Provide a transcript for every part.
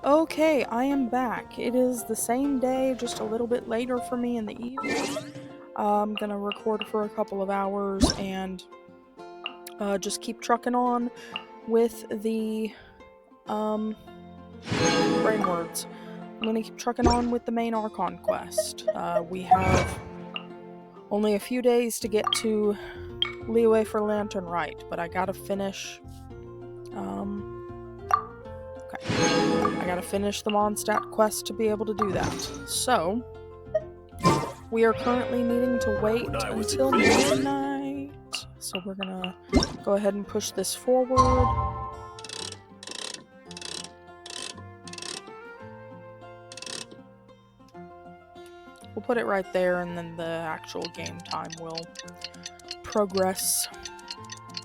Okay, I am back. It is the same day, just a little bit later for me in the evening. I'm gonna record for a couple of hours and just keep trucking on with the brain words. I'm gonna keep trucking on with the main Archon quest. We have only a few days to get to Leeway for Lantern Rite, but I gotta finish. I gotta finish the Mondstadt quest to be able to do that. So, we are currently needing to wait until midnight. So we're gonna go ahead and push this forward. We'll put it right there, and then the actual game time will progress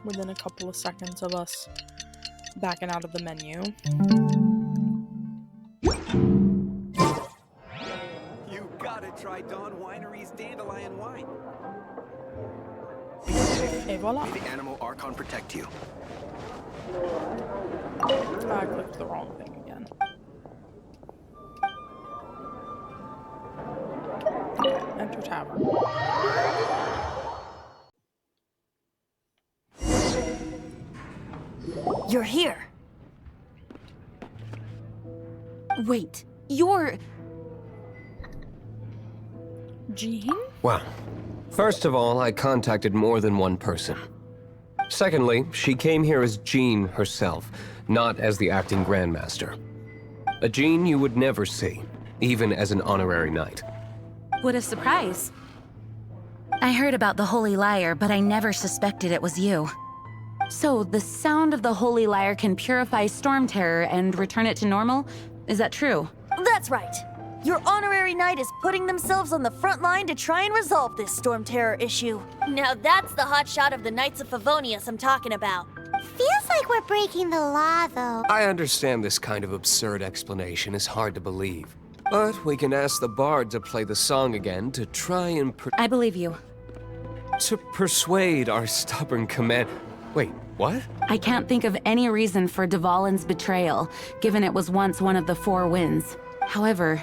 within a couple of seconds of us backing out of the menu. You gotta try Dawn Winery's dandelion wine. Et voila. May the animal Archon protect you. I clicked the wrong thing again. Enter tavern. You're here. Wait, you're... Jean? Well, first of all, I contacted more than one person. Secondly, she came here as Jean herself, not as the acting Grandmaster. A Jean you would never see, even as an honorary knight. What a surprise. I heard about the Holy Lyre, but I never suspected it was you. So, the sound of the Holy Lyre can purify Storm Terror and return it to normal? Is that true? That's right. Your honorary knight is putting themselves on the front line to try and resolve this Storm Terror issue. Now that's the hotshot of the Knights of Favonius I'm talking about. Feels like we're breaking the law, though. I understand this kind of absurd explanation is hard to believe. But we can ask the bard to play the song again to try and I believe you. to persuade our stubborn command... Wait, what? I can't think of any reason for Dvalin's betrayal, given it was once one of the Four Winds. However,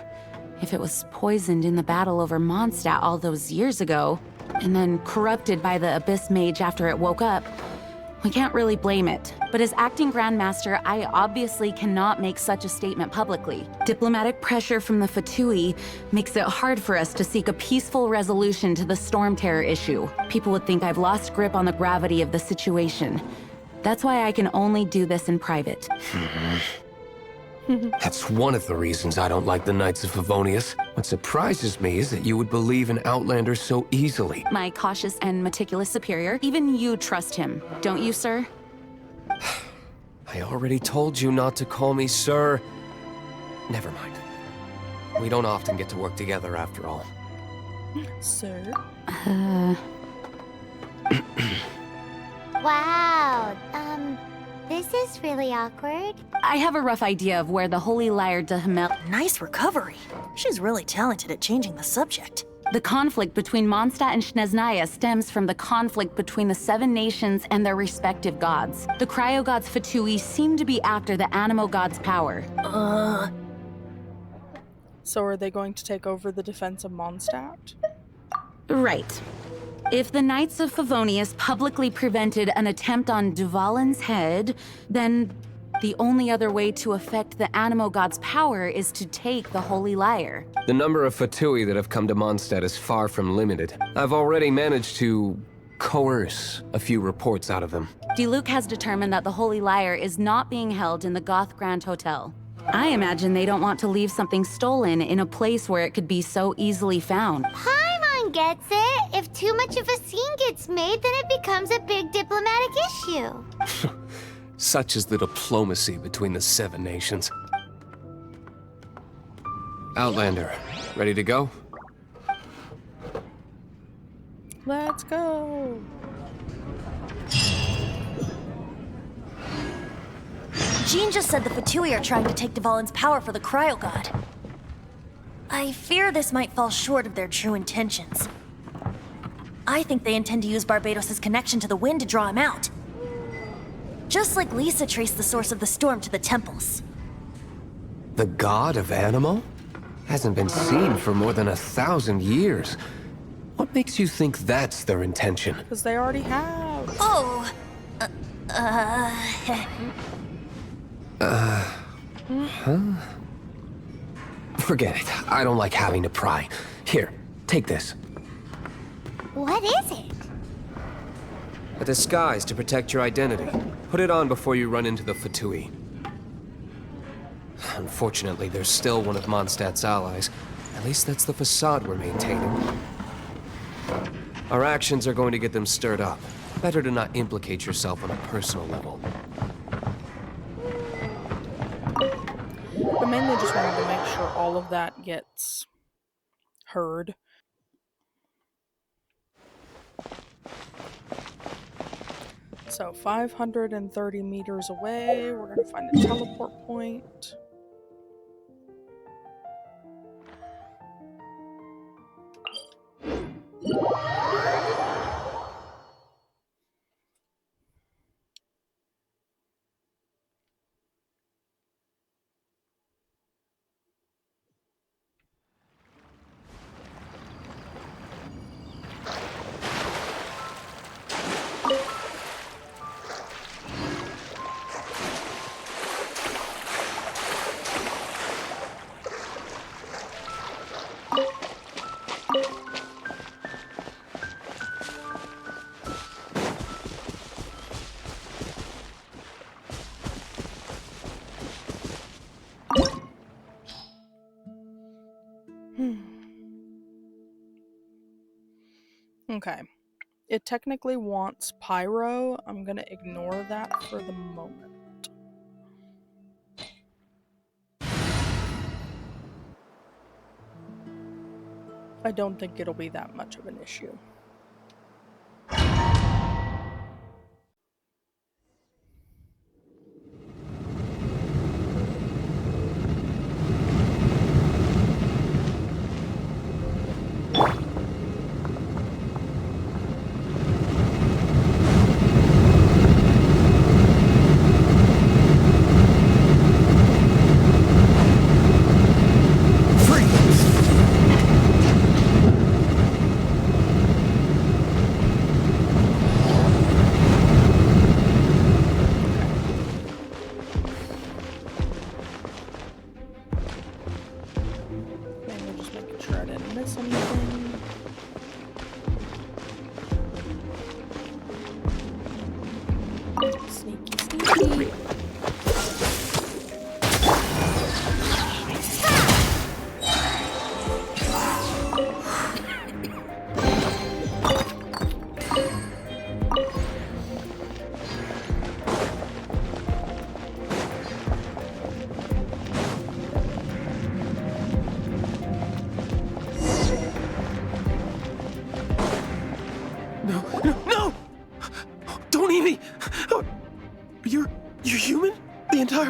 if it was poisoned in the battle over Mondstadt all those years ago, and then corrupted by the Abyss Mage after it woke up, we can't really blame it. But as acting Grandmaster, I obviously cannot make such a statement publicly. Diplomatic pressure from the Fatui makes it hard for us to seek a peaceful resolution to the Storm Terror issue. People would think I've lost grip on the gravity of the situation. That's why I can only do this in private. That's one of the reasons I don't like the Knights of Favonius. What surprises me is that you would believe in Outlanders so easily. My cautious and meticulous superior, even you trust him, don't you, sir? I already told you not to call me sir. Never mind. We don't often get to work together after all. Sir? Wow, this is really awkward. I have a rough idea of where the Holy Lyre de Hamel... Nice recovery. She's really talented at changing the subject. The conflict between Mondstadt and Snezhnaya stems from the conflict between the Seven Nations and their respective gods. The cryo-gods Fatui seem to be after the Animo god's power. So are they going to take over the defense of Mondstadt? Right. If the Knights of Favonius publicly prevented an attempt on Dvalin's head, then the only other way to affect the Animo god's power is to take the Holy Lyre. The number of Fatui that have come to Mondstadt is far from limited. I've already managed to coerce a few reports out of them. Diluc has determined that the Holy Lyre is not being held in the Goth Grand Hotel. I imagine they don't want to leave something stolen in a place where it could be so easily found. Paimon gets it. If too much of a scene gets made, then it becomes a big diplomatic issue. Such is the diplomacy between the Seven Nations. Outlander, ready to go? Let's go! Jean just said the Fatui are trying to take Dvalin's power for the Cryo God. I fear this might fall short of their true intentions. I think they intend to use Barbados' connection to the wind to draw him out. Just like Lisa traced the source of the storm to the temples. The god of Animo? Hasn't been seen for more than 1,000 years. What makes you think that's their intention? Because they already have. Oh! Forget it. I don't like having to pry. Here, take this. What is it? A disguise to protect your identity. Put it on before you run into the Fatui. Unfortunately, there's still one of Mondstadt's allies. At least that's the facade we're maintaining. Our actions are going to get them stirred up. Better to not implicate yourself on a personal level. I mainly just wanted to make sure all of that gets heard. So 530 meters away, we're going to find a teleport point. Okay. It technically wants pyro. I'm gonna ignore that for the moment. I don't think it'll be that much of an issue.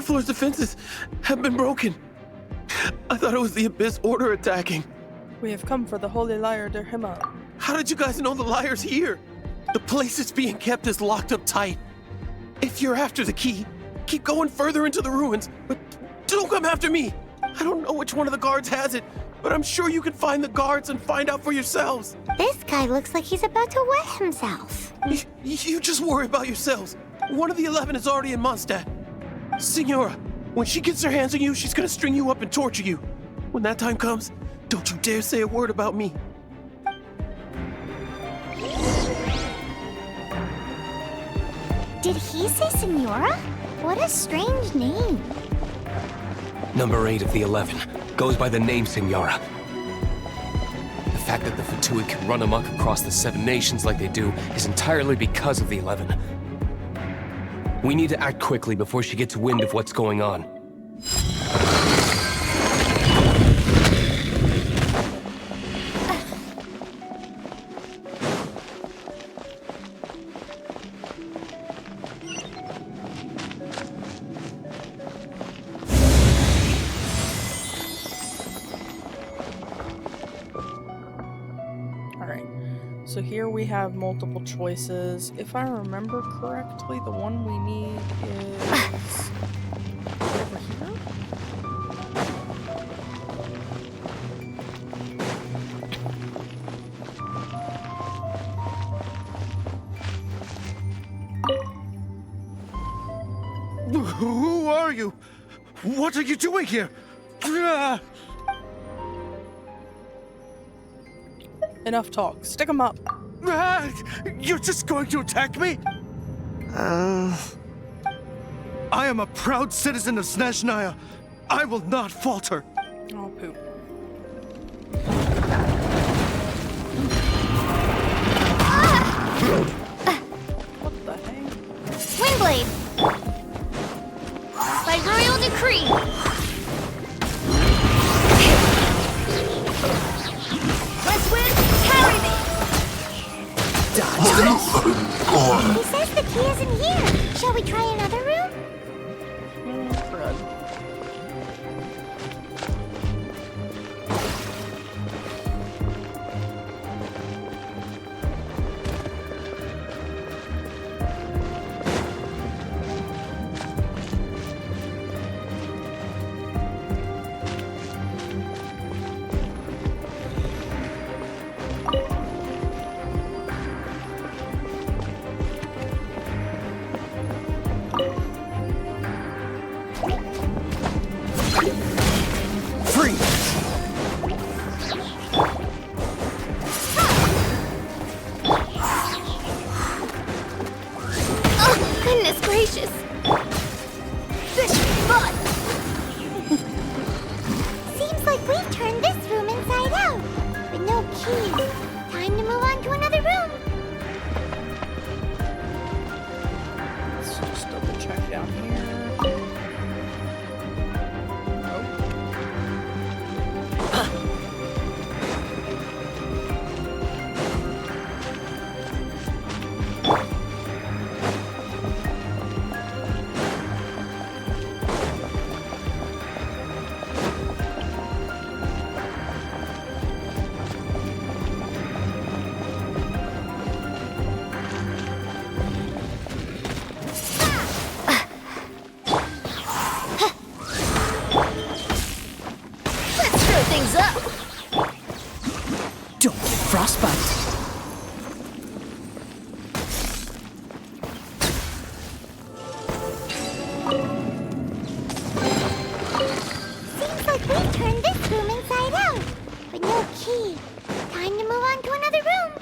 Floor's defenses have been broken. I thought it was the Abyss Order attacking. We have come for the Holy Liar der Himmel. How did you guys know the liar's here? The place it's being kept is locked up tight. If you're after the key, keep going further into the ruins, but don't come after me. I don't know which one of the guards has it, but I'm sure you can find the guards and find out for yourselves. This guy looks like he's about to wet himself. You just worry about yourselves. One of the 11 is already in Mondstadt. Signora, when she gets her hands on you, she's gonna string you up and torture you. When that time comes, don't you dare say a word about me. Did he say Signora? What a strange name. Number 8 of the 11 goes by the name Signora. The fact that the Fatui can run amok across the 7 nations like they do is entirely because of the 11. We need to act quickly before she gets wind of what's going on. So here we have multiple choices. If I remember correctly, the one we need is over here. you? What are you doing here? Enough talk. Stick 'em up. You're just going to attack me? I am a proud citizen of Snezhnaya. I will not falter. Oh, poop. What the heck? Windblade! By royal decree! Let's win! Carry me! He says the key isn't here. Shall we try another room? Crud. Goodness gracious! This is fun! Seems like we've turned this room inside out. But no keys. Time to move on to another room. Let's just double check down here. Things up. Don't get frostbite. Seems like we've turned this room inside out. But no key. Time to move on to another room.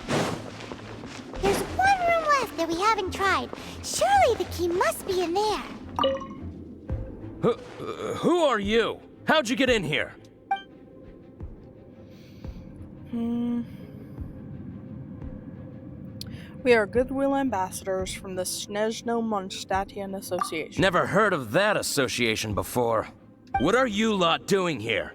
There's one room left that we haven't tried. Surely the key must be in there. Who are you? How'd you get in here? We are goodwill ambassadors from the Snezhno-Mondstadtian Association. Never heard of that association before. What are you lot doing here?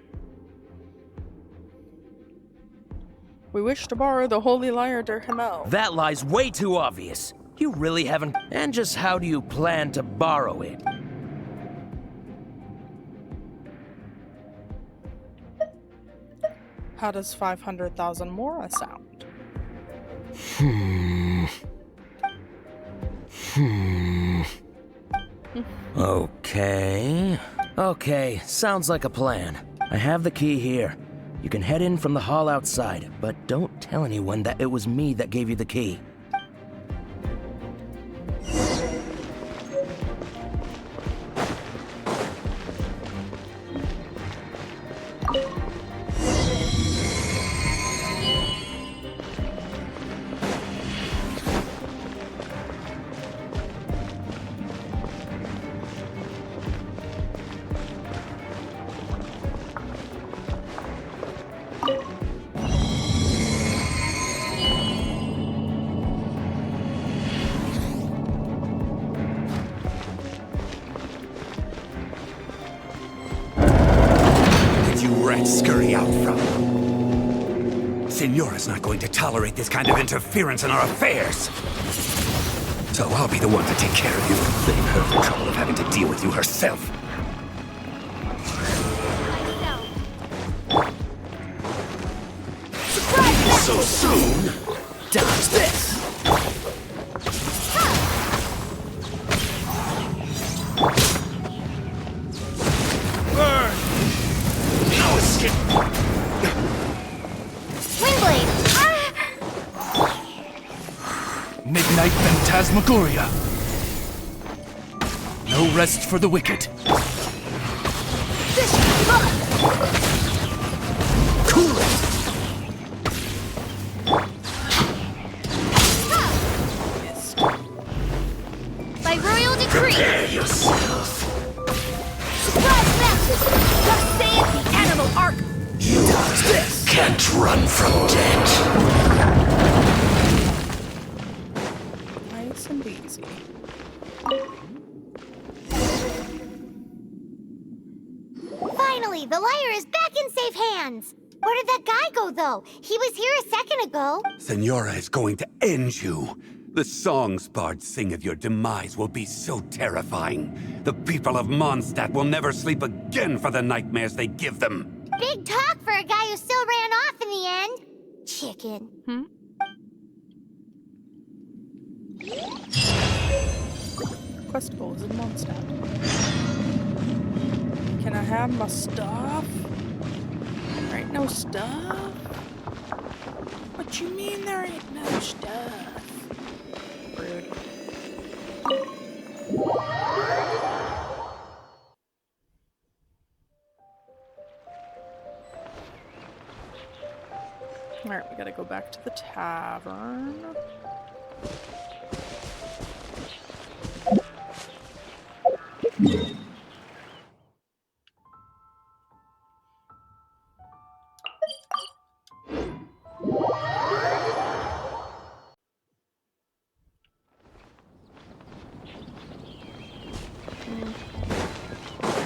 We wish to borrow the Holy Lyre der Himmel. That lie's way too obvious. You really haven't... And just how do you plan to borrow it? How does 500,000 mora sound? Okay, sounds like a plan. I have the key here. You can head in from the hall outside, but don't tell anyone that it was me that gave you the key. Scurry out from. Senora's not going to tolerate this kind of interference in our affairs. So I'll be the one to take care of you, save her the trouble of having to deal with you herself. So soon? Dodge this! Burn! No escape! Windblade! Midnight Phantasmagoria. No rest for the wicked. Cool it! By royal decree! Prepare yourself. Surprise baptism! Thus saith the animal arc! You can't run from death. Nice and easy. Finally, the liar is back in safe hands! Where did that guy go, though? He was here a second ago. Senora is going to end you. The songs bards sing of your demise will be so terrifying. The people of Mondstadt will never sleep again for the nightmares they give them. Big talk for a guy who still ran off in the end. Chicken. Quest goals in Mondstadt. Can I have my stuff? There ain't no stuff? What you mean there ain't no stuff? Rude. Alright, we gotta go back to the tavern.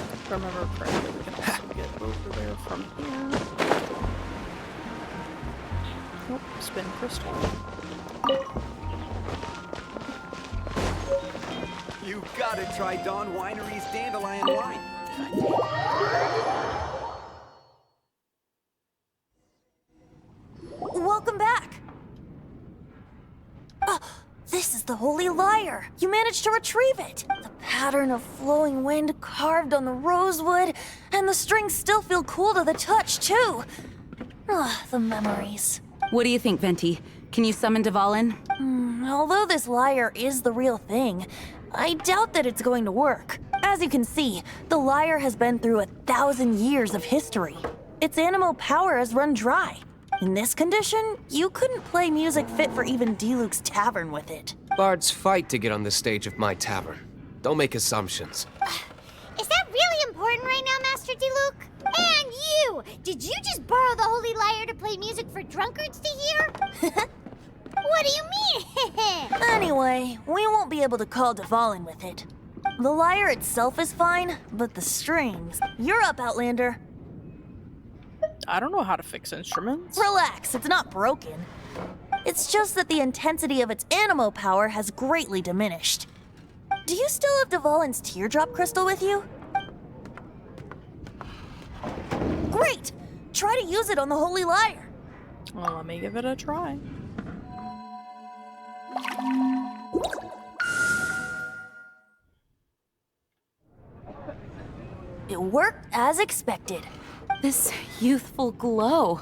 If I remember correctly, we can also get over there from here. Nope, spin crystal. You gotta try Dawn Winery's dandelion wine. Welcome back. This is the Holy Lyre. You managed to retrieve it. The pattern of flowing wind carved on the rosewood, and the strings still feel cool to the touch, too. The memories. What do you think, Venti? Can you summon Dvalin? Although this lyre is the real thing, I doubt that it's going to work. As you can see, the lyre has been through 1,000 years of history. Its animal power has run dry. In this condition, you couldn't play music fit for even D-Luke's tavern with it. Bards fight to get on the stage of my tavern. Don't make assumptions. Is that really important right now, Master D-Luke? And you! Did you just borrow the Holy Lyre to play music for drunkards to hear? What do you mean? Anyway, we won't be able to call Dvalin with it. The lyre itself is fine, but the strings... You're up, Outlander. I don't know how to fix instruments. Relax, it's not broken. It's just that the intensity of its animo power has greatly diminished. Do you still have Dvalin's teardrop crystal with you? Great! Try to use it on the Holy Lyre. Well, let me give it a try. It worked as expected. This youthful glow.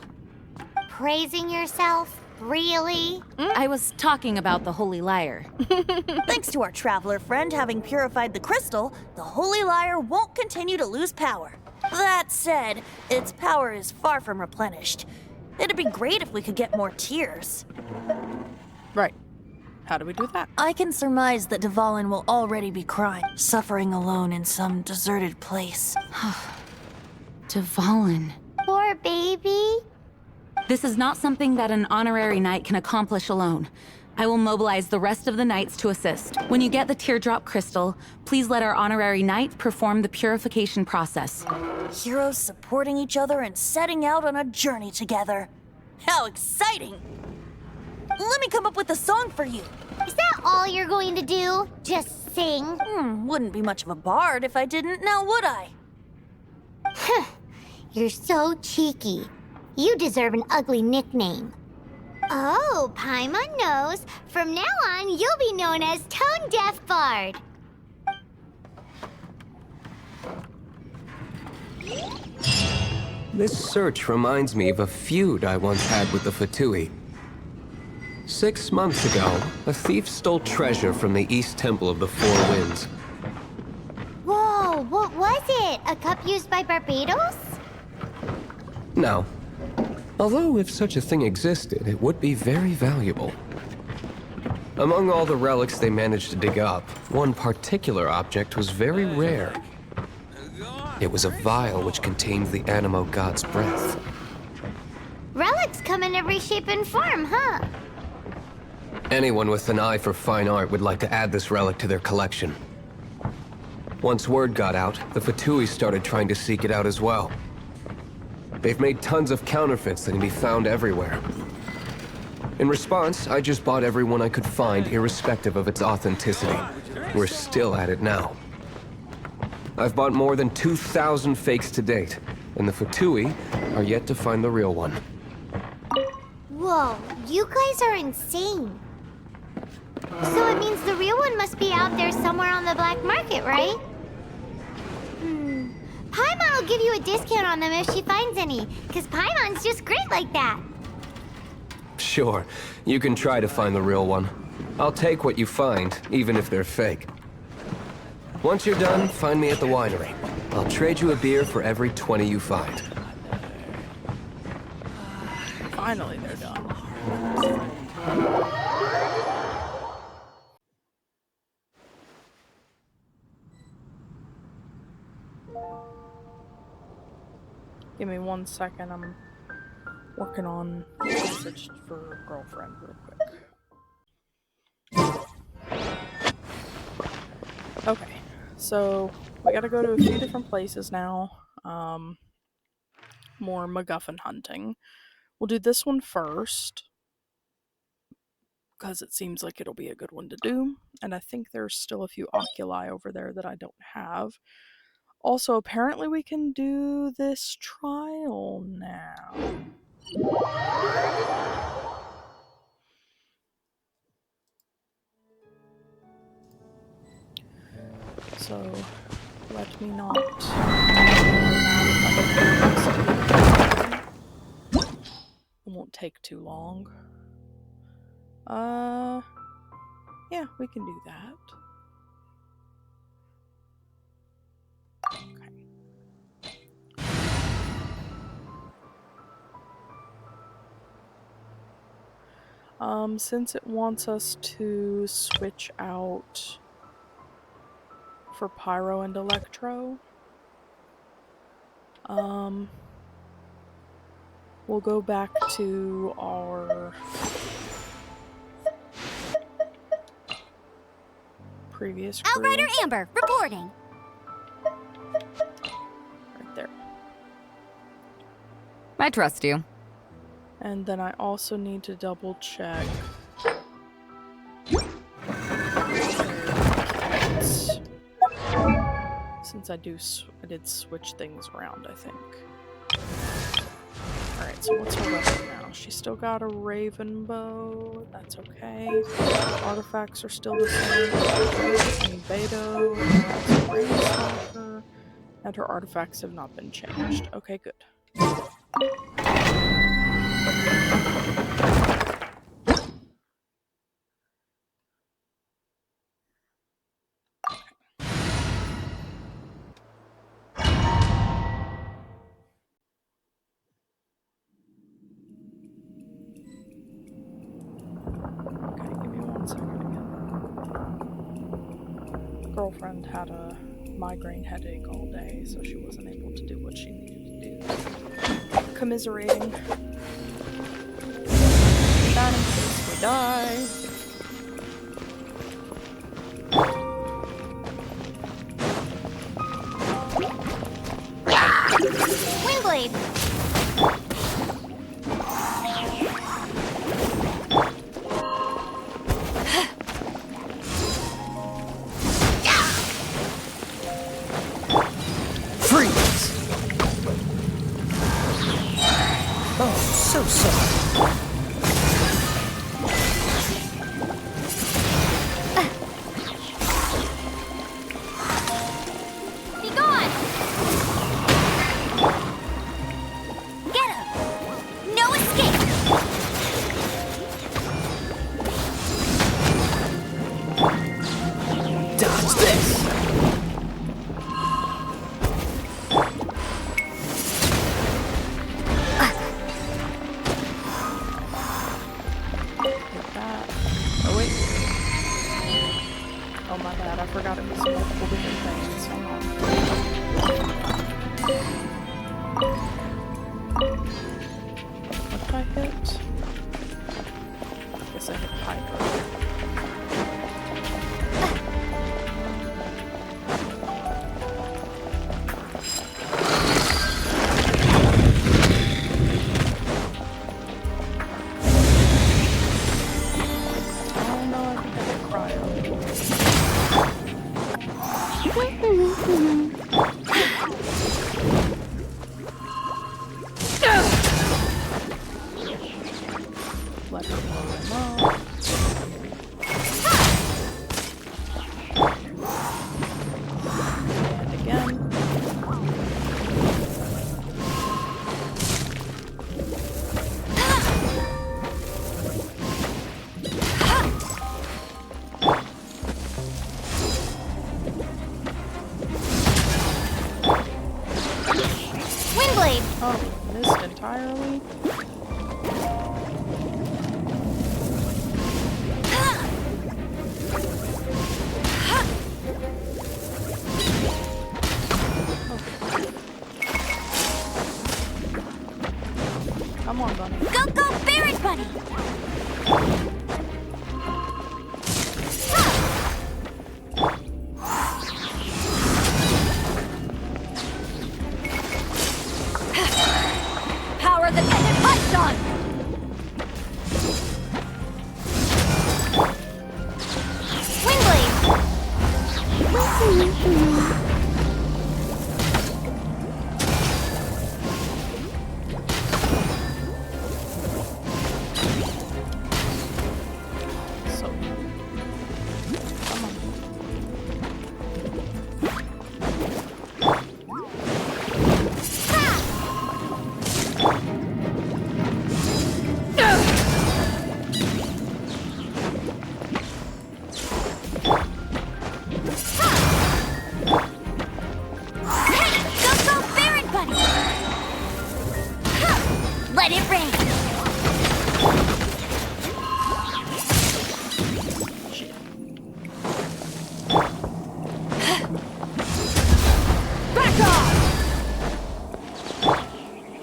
Praising yourself? Really? I was talking about the Holy Lyre. Thanks to our traveler friend having purified the crystal, the Holy Lyre won't continue to lose power. That said, its power is far from replenished. It'd be great if we could get more tears. Right. How do we do that? I can surmise that Dvalin will already be crying, suffering alone in some deserted place. Dvalin. Poor baby. This is not something that an honorary knight can accomplish alone. I will mobilize the rest of the knights to assist. When you get the teardrop crystal, please let our honorary knight perform the purification process. Heroes supporting each other and setting out on a journey together. How exciting! Let me come up with a song for you. Is that all you're going to do? Just sing? Wouldn't be much of a bard if I didn't, now would I? You're so cheeky. You deserve an ugly nickname. Oh, Paimon knows. From now on, you'll be known as Tone Deaf Bard. This search reminds me of a feud I once had with the Fatui. 6 months ago, a thief stole treasure from the East Temple of the Four Winds. it? A cup used by Barbados? No. Although, if such a thing existed, it would be very valuable. Among all the relics they managed to dig up, one particular object was very rare. It was a vial which contained the Animo god's breath. Relics come in every shape and form, huh? Anyone with an eye for fine art would like to add this relic to their collection. Once word got out, the Fatui started trying to seek it out as well. They've made tons of counterfeits that can be found everywhere. In response, I just bought every one I could find, irrespective of its authenticity. We're still at it now. I've bought more than 2,000 fakes to date, and the Fatui are yet to find the real one. Whoa, you guys are insane. So it means the real one must be out there somewhere on the black market, right? Paimon will give you a discount on them if she finds any, because Paimon's just great like that. Sure, you can try to find the real one. I'll take what you find, even if they're fake. Once you're done, find me at the winery. I'll trade you a beer for every 20 you find. Finally, they're done. Give me 1 second, I'm working on a message for a girlfriend real quick. Okay, so we gotta go to a few different places now. More MacGuffin hunting. We'll do this one first, because it seems like it'll be a good one to do, and I think there's still a few oculi over there that I don't have. Also, apparently we can do this trial now. So, let me not... It won't take too long. Yeah, we can do that. Since it wants us to switch out for Pyro and Electro, we'll go back to our previous crew. Outrider Amber, reporting. Right there. I trust you. And then I also need to double check. Since I did switch things around, I think. Alright, so what's her weapon now? She's still got a raven bow. That's okay. Artifacts are still the same. And Beto, and Raven Stalker, and her artifacts have not been changed. Okay, good. Girlfriend had a migraine headache all day, so she wasn't able to do what she needed to do. Commiserating. That in case we die. Windblade! So sorry. Be gone! Get him! No escape! Dodge this! Oh my bad, I forgot it was multiple different things. Hang on. What did I hit? I guess I hit Hydro. Oh, missed entirely. Come on, Bunny. Go, go, Barret Bunny! Power the ended Python! So, come on. Let it rain! Back off!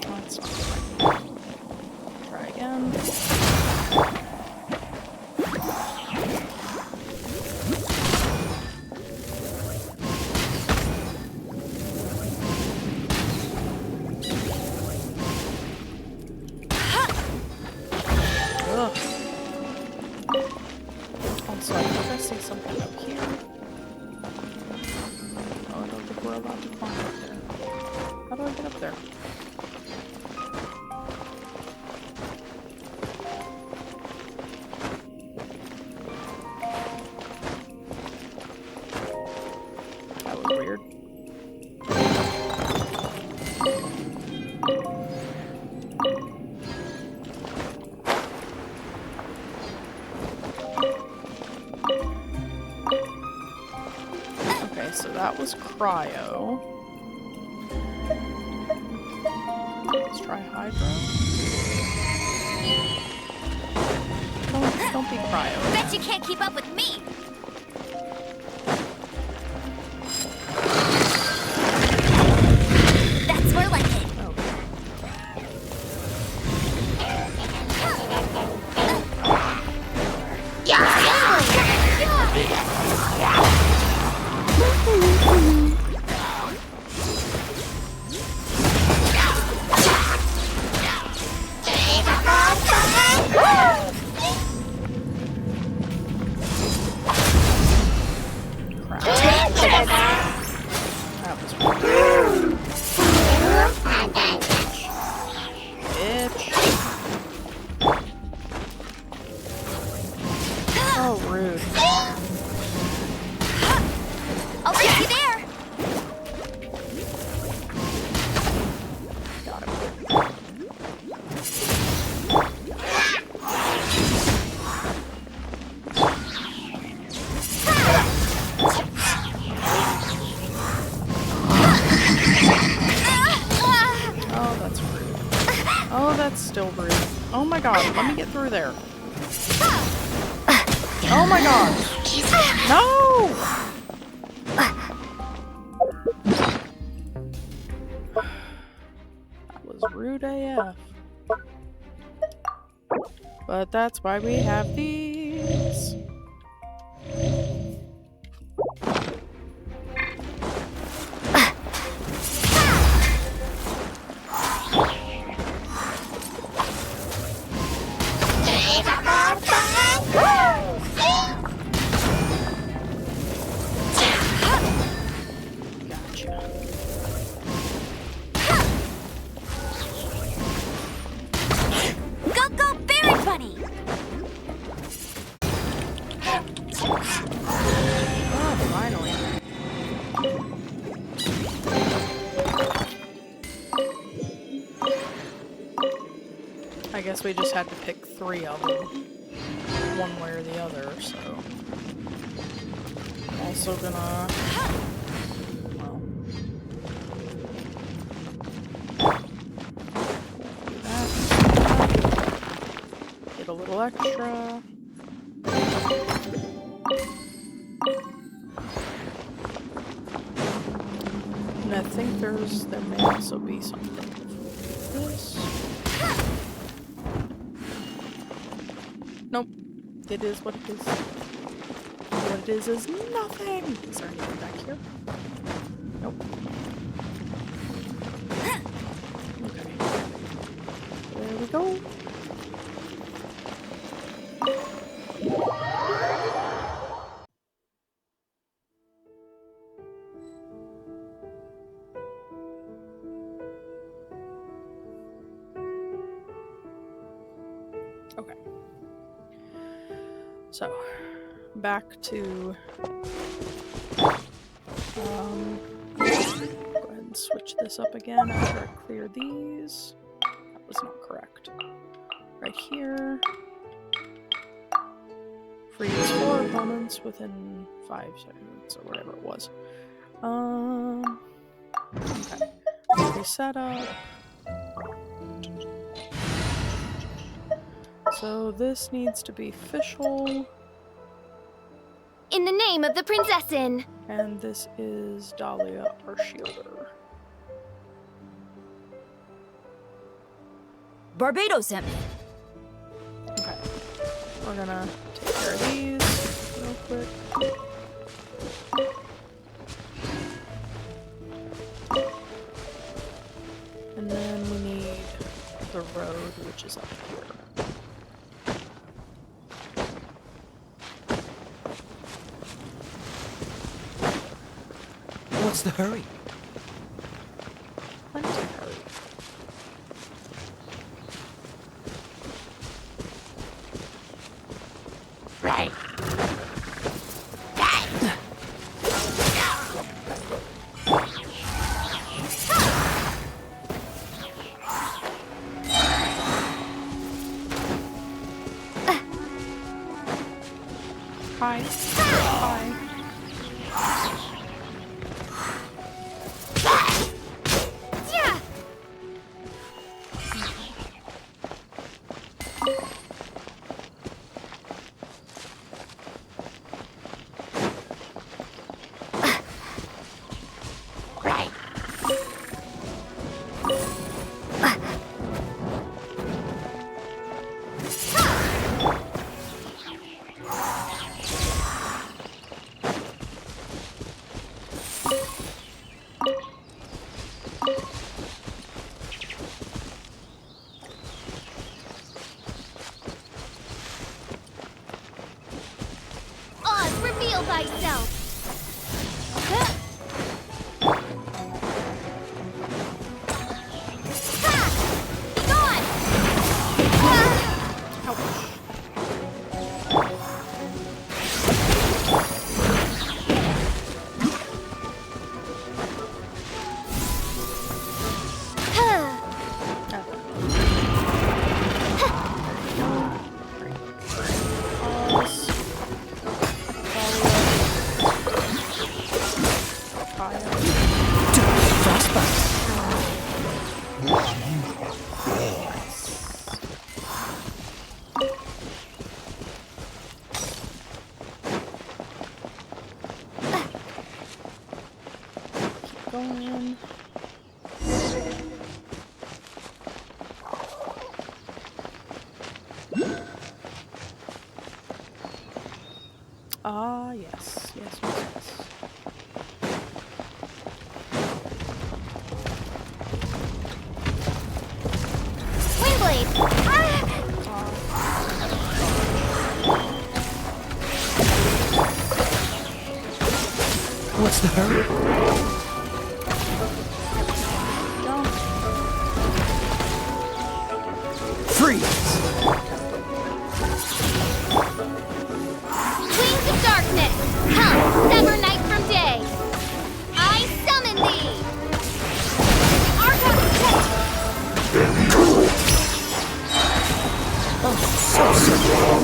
That's not right. Try again. Ugh. Also, I think I see something up here. Oh, I don't think we're allowed to climb up there. How do I get up there? That was weird. Okay, so that was cryo. Let's try hydro. Don't be cryo. Bet you can't keep up with me! That's more like it! Oh. That was weird. Bitch. Oh, rude. I'll leave you there! Got it. Oh, that's rude. Oh, that's still rude. Oh my god, let me get through there. Oh my god. No! That was rude AF. But that's why we have these. I guess we just had to pick 3 of them, one way or the other, so... I'm also gonna... well... do that. Get a little extra. And I think there may also be something for this. Nope. It is what it is. What it is nothing! Is there anything back here? Nope. Okay. There we go. Okay. So, back to, go ahead and switch this up again after I clear these. That was not correct. Right here. Freeze 4 opponents within 5 seconds, or whatever it was. Okay. Reset up. So this needs to be official. In the name of the Prinzessin! And this is Dahlia, our shielder. Barbados sent me. Okay. We're gonna take care of these real quick. And then we need the road, which is up here. What's the hurry? Plenty of hurry. Right. Hi. Hi. going. Ah, yes. Yes, yes, yes. Windblade! Ah! What's the hurry? Jump. Freeze! Wings of darkness! Come, sever night from day! I summon thee! Argon set! Oh, so simple.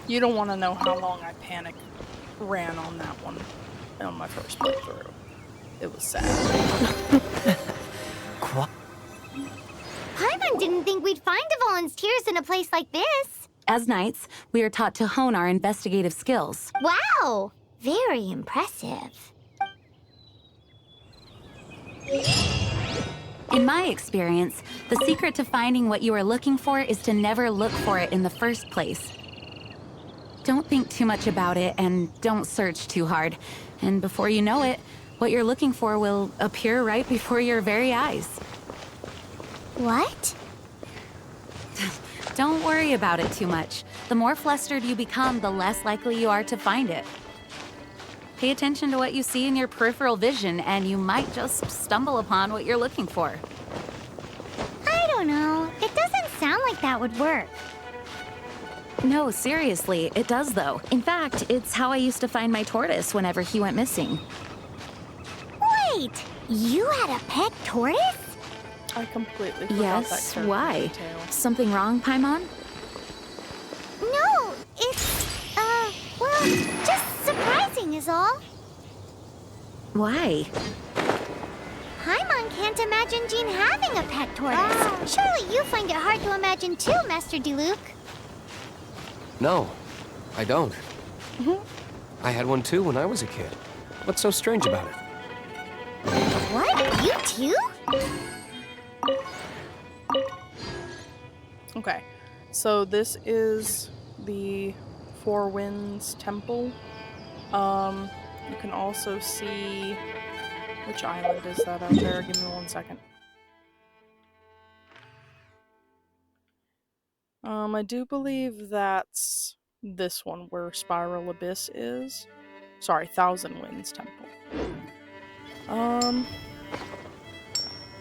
You don't want to know how long I panic ran on that one on my first playthrough. It was sad. Paimon didn't think we'd find Devolin's tears in a place like this. As knights, we are taught to hone our investigative skills. Wow! Very impressive. In my experience, the secret to finding what you are looking for is to never look for it in the first place. Don't think too much about it and don't search too hard. And before you know it, what you're looking for will appear right before your very eyes. What? Don't worry about it too much. The more flustered you become, the less likely you are to find it. Pay attention to what you see in your peripheral vision, and you might just stumble upon what you're looking for. I don't know. It doesn't sound like that would work. No, seriously, it does though. In fact, it's how I used to find my tortoise whenever he went missing. Wait! You had a pet tortoise? I completely forgot that Yes, character why? detail. Something wrong, Paimon? No, it's, well, just surprising is all. Why? Paimon can't imagine Jean having a pet tortoise. Surely you find it hard to imagine too, Master Diluc. No, I don't. I had one too when I was a kid. What's so strange about it? What? You too? Okay, so this is the Four Winds Temple. You can also see... Which island is that out there? Give me 1 second. I do believe that's this one where Spiral Abyss is. Sorry, Thousand Winds Temple.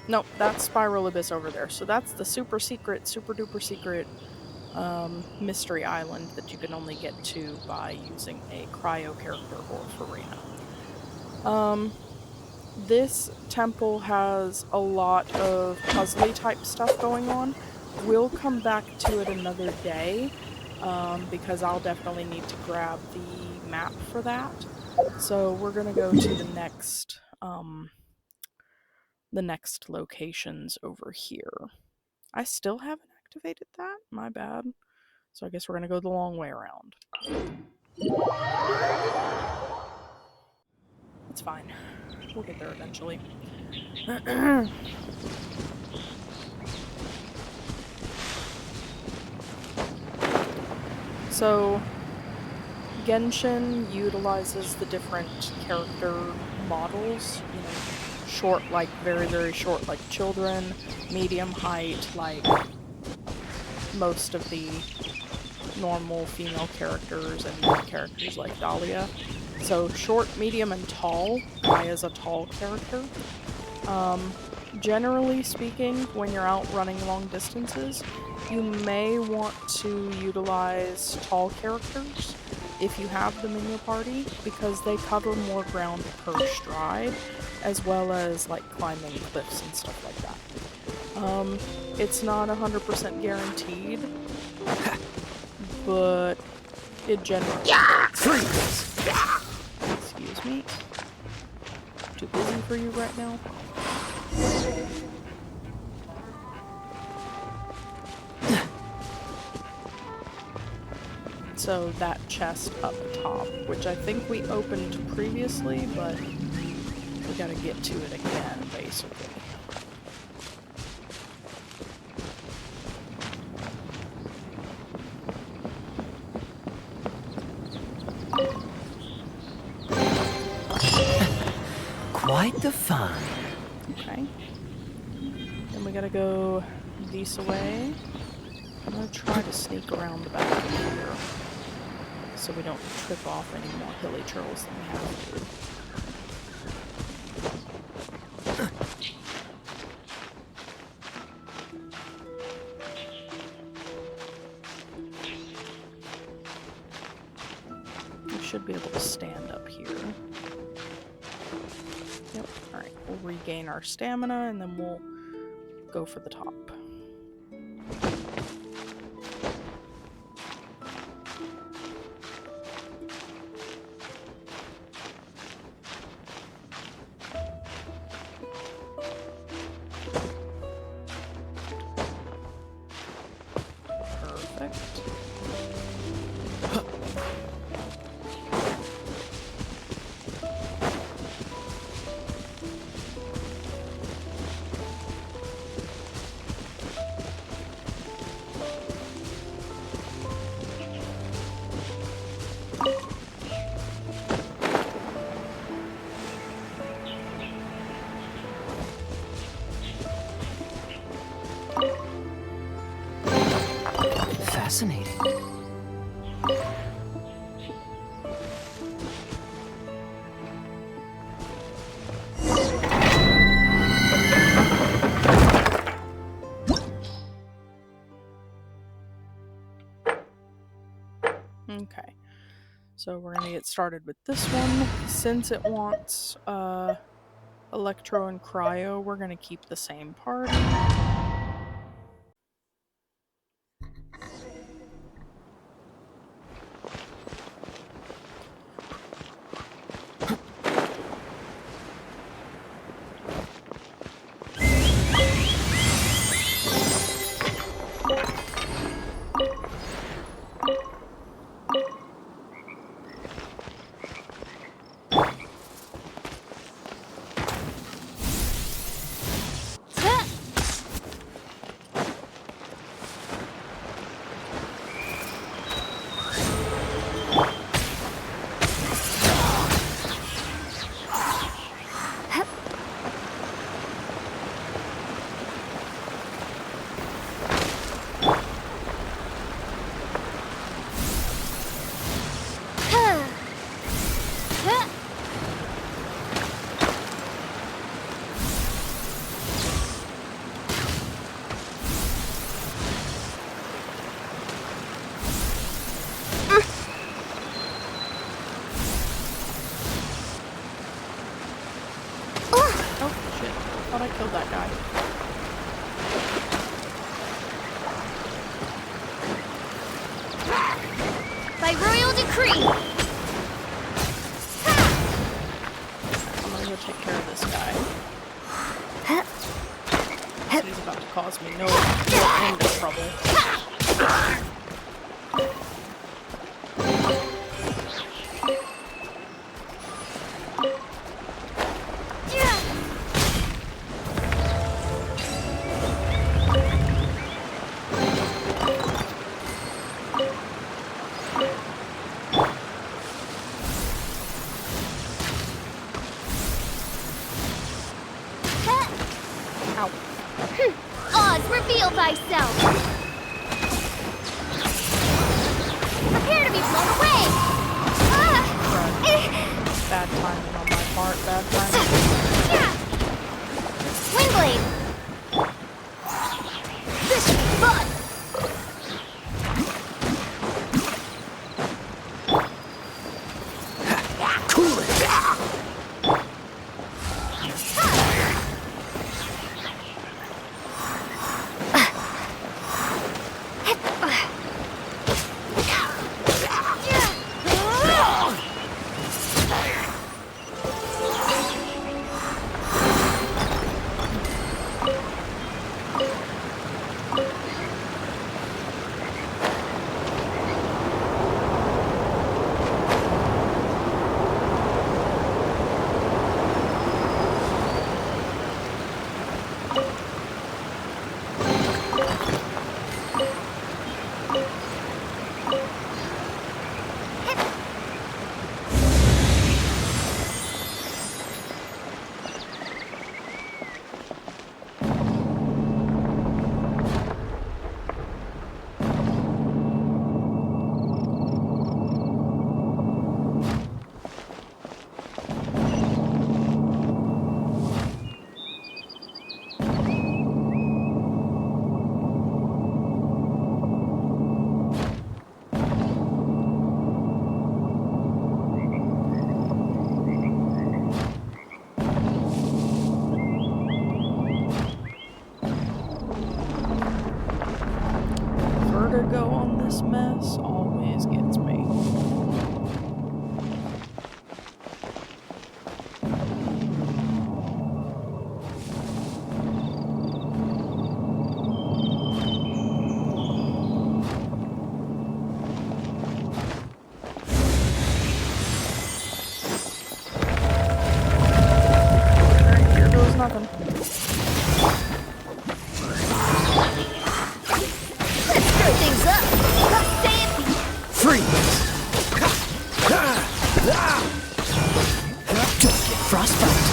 Nope, that's Spiral Abyss over there. So that's the super secret, super duper secret mystery island that you can only get to by using a cryo character or Farina. This temple has a lot of puzzly type stuff going on. We'll come back to it another day, because I'll definitely need to grab the map for that. So we're gonna go to the next locations over here. I still haven't activated that? My bad. So I guess we're gonna go the long way around. It's fine. We'll get there eventually. So, Genshin utilizes the different character models, you know, short, like very, very short, like children, medium height, like most of the normal female characters, and characters like Dahlia. So short, medium, and tall. Kaya's a tall character. Generally speaking, when you're out running long distances, you may want to utilize tall characters if you have them in your party, because they cover more ground per stride, as well as like climbing cliffs and stuff like that. It's not 100% guaranteed, but it generally works. Excuse me. Too busy for you right now? So that chest up top, which I think we opened previously, but we gotta get to it again, basically. Quite the fun. Okay. Then we gotta go this way. I'm gonna try to sneak around the back of here so we don't trip off any more hilly turtles than we have to. We should be able to stand up here. Yep, alright, we'll regain our stamina and then we'll go for the top. Fascinating. Okay, so we're gonna get started with this one. Since it wants Electro and Cryo, we're gonna keep the same party. I killed that guy. By royal decree! I'm gonna go take care of this guy. He's about to cause me no end of trouble. Oz, reveal thyself! Prepare to be blown away! Bad timing on my part, bad timing. Windblade! This should be fun! Cool it! to go on this mess always gets me. Alright, here goes nothing. Things up. Freeze! Don't get frostbite.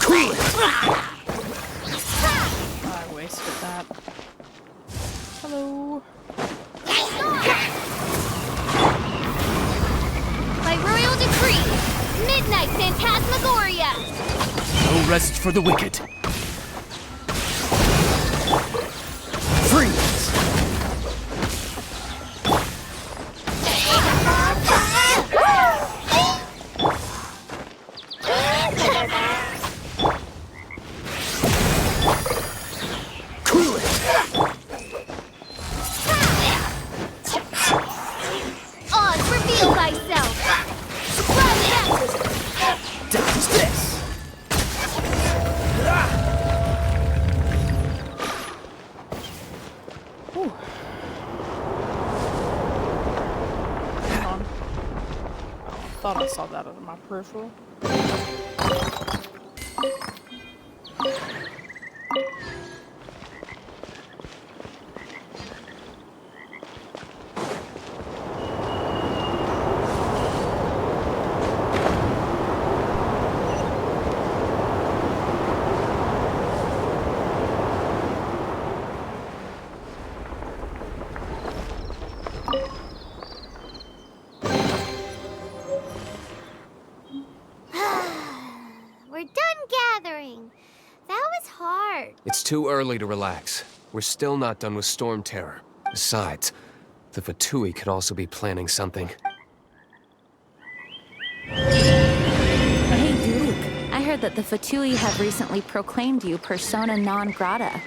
Cool it! I wasted that. Hello. By royal decree, Midnight Phantasmagoria! No rest for the wicked. Freeze! Cool it! Oz, reveal thyself! Surprise baptism! Dodge this! Whew. Hang on. I thought I saw that out of my peripheral. We're done gathering. That was hard. It's too early to relax. We're still not done with Storm Terror. Besides, the Fatui could also be planning something. Hey, Duke. I heard that the Fatui have recently proclaimed you persona non grata.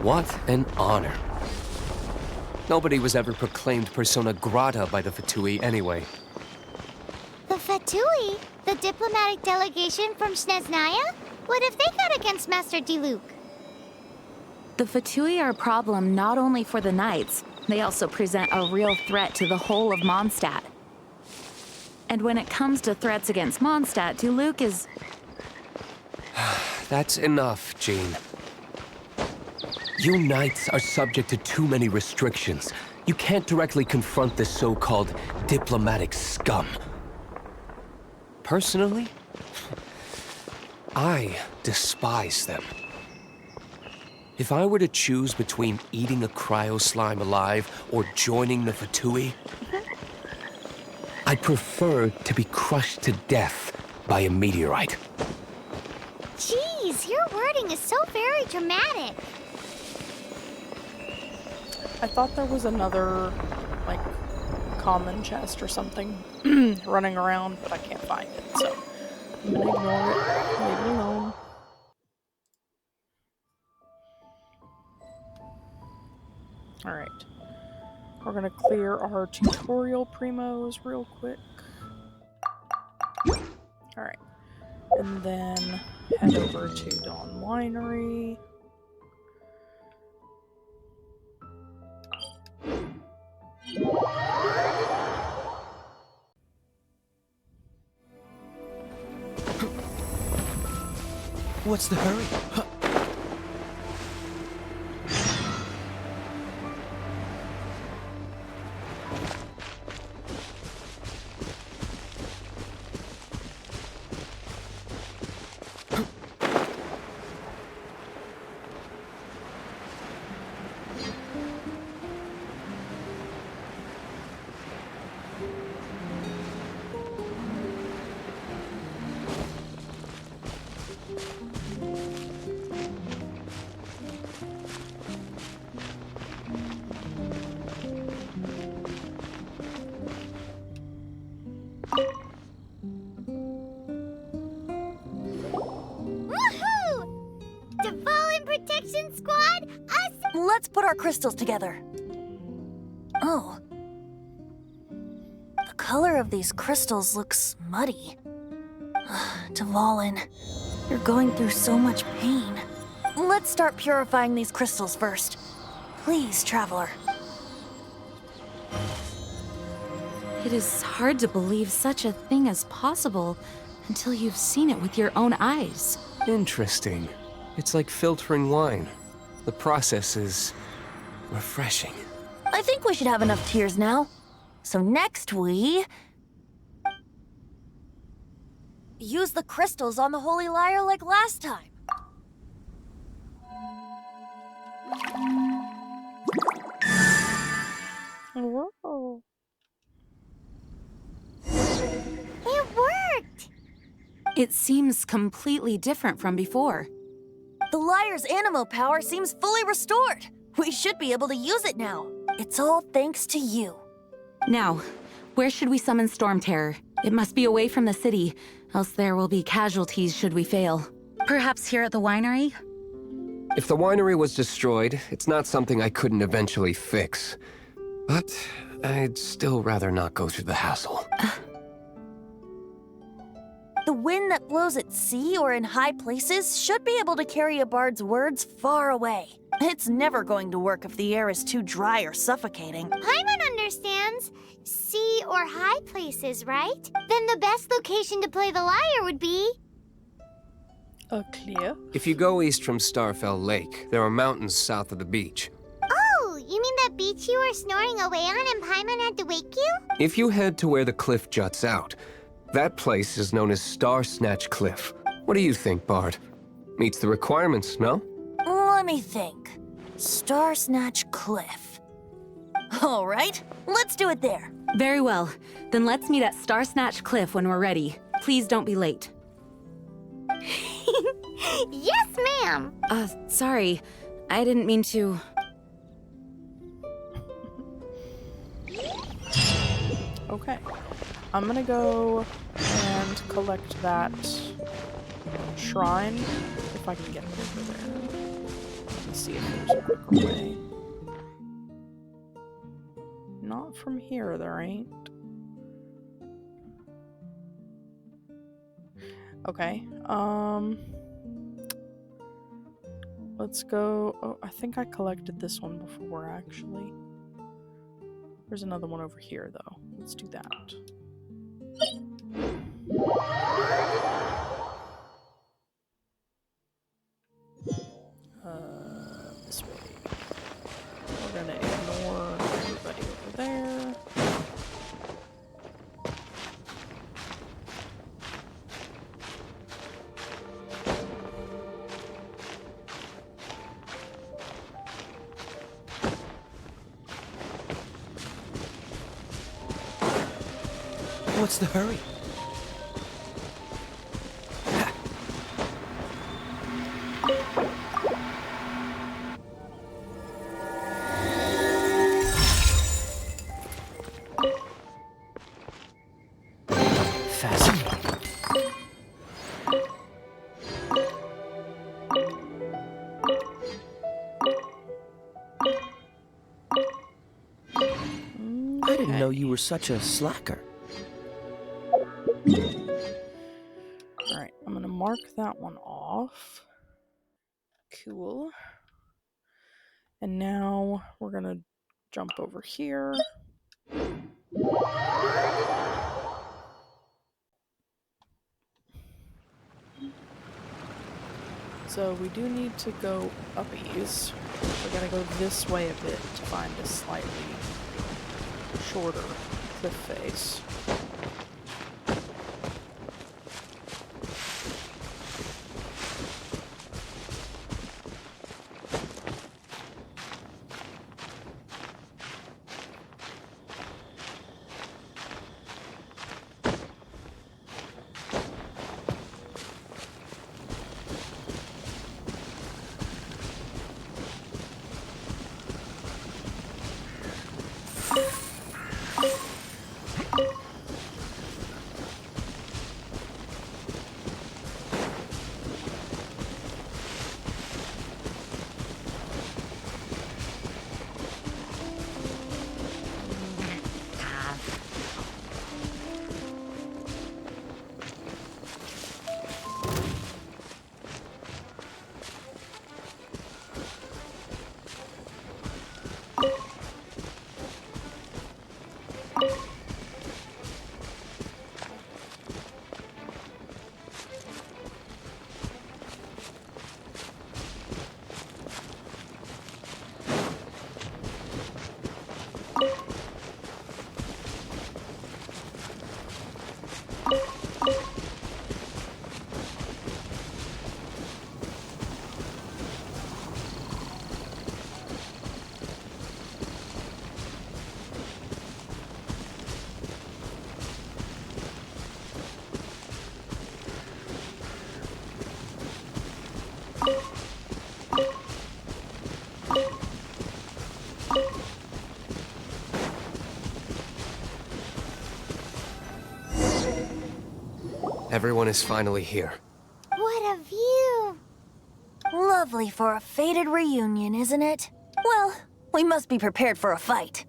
What an honor. Nobody was ever proclaimed persona grata by the Fatui anyway. The Fatui? The diplomatic delegation from Snezhnaya? What have they got against Master Diluc? The Fatui are a problem not only for the Knights, they also present a real threat to the whole of Mondstadt. And when it comes to threats against Mondstadt, Diluc is... That's enough, Jean. You Knights are subject to too many restrictions. You can't directly confront this so-called diplomatic scum. Personally, I despise them. If I were to choose between eating a cryo slime alive or joining the Fatui, I'd prefer to be crushed to death by a meteorite. Jeez, your wording is so very dramatic. I thought there was another, like, common chest or something running around, but I can't find it, so I'm gonna ignore it. Leave it alone. Alright. We're gonna clear our tutorial primos real quick. Alright. And then head over to Dawn Winery. What's the hurry? Squad! Us! Let's put our crystals together. Oh. The color of these crystals looks muddy. Dvalin, you're going through so much pain. Let's start purifying these crystals first. Please, Traveler. It is hard to believe such a thing is possible until you've seen it with your own eyes. Interesting. It's like filtering wine. The process is refreshing. I think we should have enough tears now. So next we... use the crystals on the Holy Lyre like last time. Whoa. It worked! It seems completely different from before. The Lyre's animo power seems fully restored. We should be able to use it now. It's all thanks to you. Now, where should we summon Storm Terror? It must be away from the city, else there will be casualties should we fail. Perhaps here at the winery? If the winery was destroyed, it's not something I couldn't eventually fix. But I'd still rather not go through the hassle. The wind that blows at sea or in high places should be able to carry a bard's words far away. It's never going to work if the air is too dry or suffocating. Paimon understands. Sea or high places, right? Then the best location to play the lyre would be... A cliff? If you go east from Starfell Lake, there are mountains south of the beach. Oh, you mean that beach you were snoring away on and Paimon had to wake you? If you head to where the cliff juts out, that place is known as Star Snatch Cliff. What do you think, Bard? Meets the requirements, no? Let me think. Star Snatch Cliff. All right, let's do it there. Very well. Then let's meet at Star Snatch Cliff when we're ready. Please don't be late. Yes, ma'am! Sorry. I didn't mean to... Okay. I'm gonna go and collect that shrine, if I can get over there. Let me see if there's a quicker way. Not from here, there ain't. Okay, let's go... Oh, I think I collected this one before, actually. There's another one over here, though. Let's do that. This way. We're gonna ignore everybody over there. What's the hurry? Fascinating. I didn't know you were such a slacker. Alright, I'm gonna mark that one off. Cool. And now we're gonna jump over here. So we do need to go uppies. We're gonna go this way a bit to find a slightly shorter cliff face. Everyone is finally here. What a view! Lovely for a fated reunion, isn't it? Well, we must be prepared for a fight.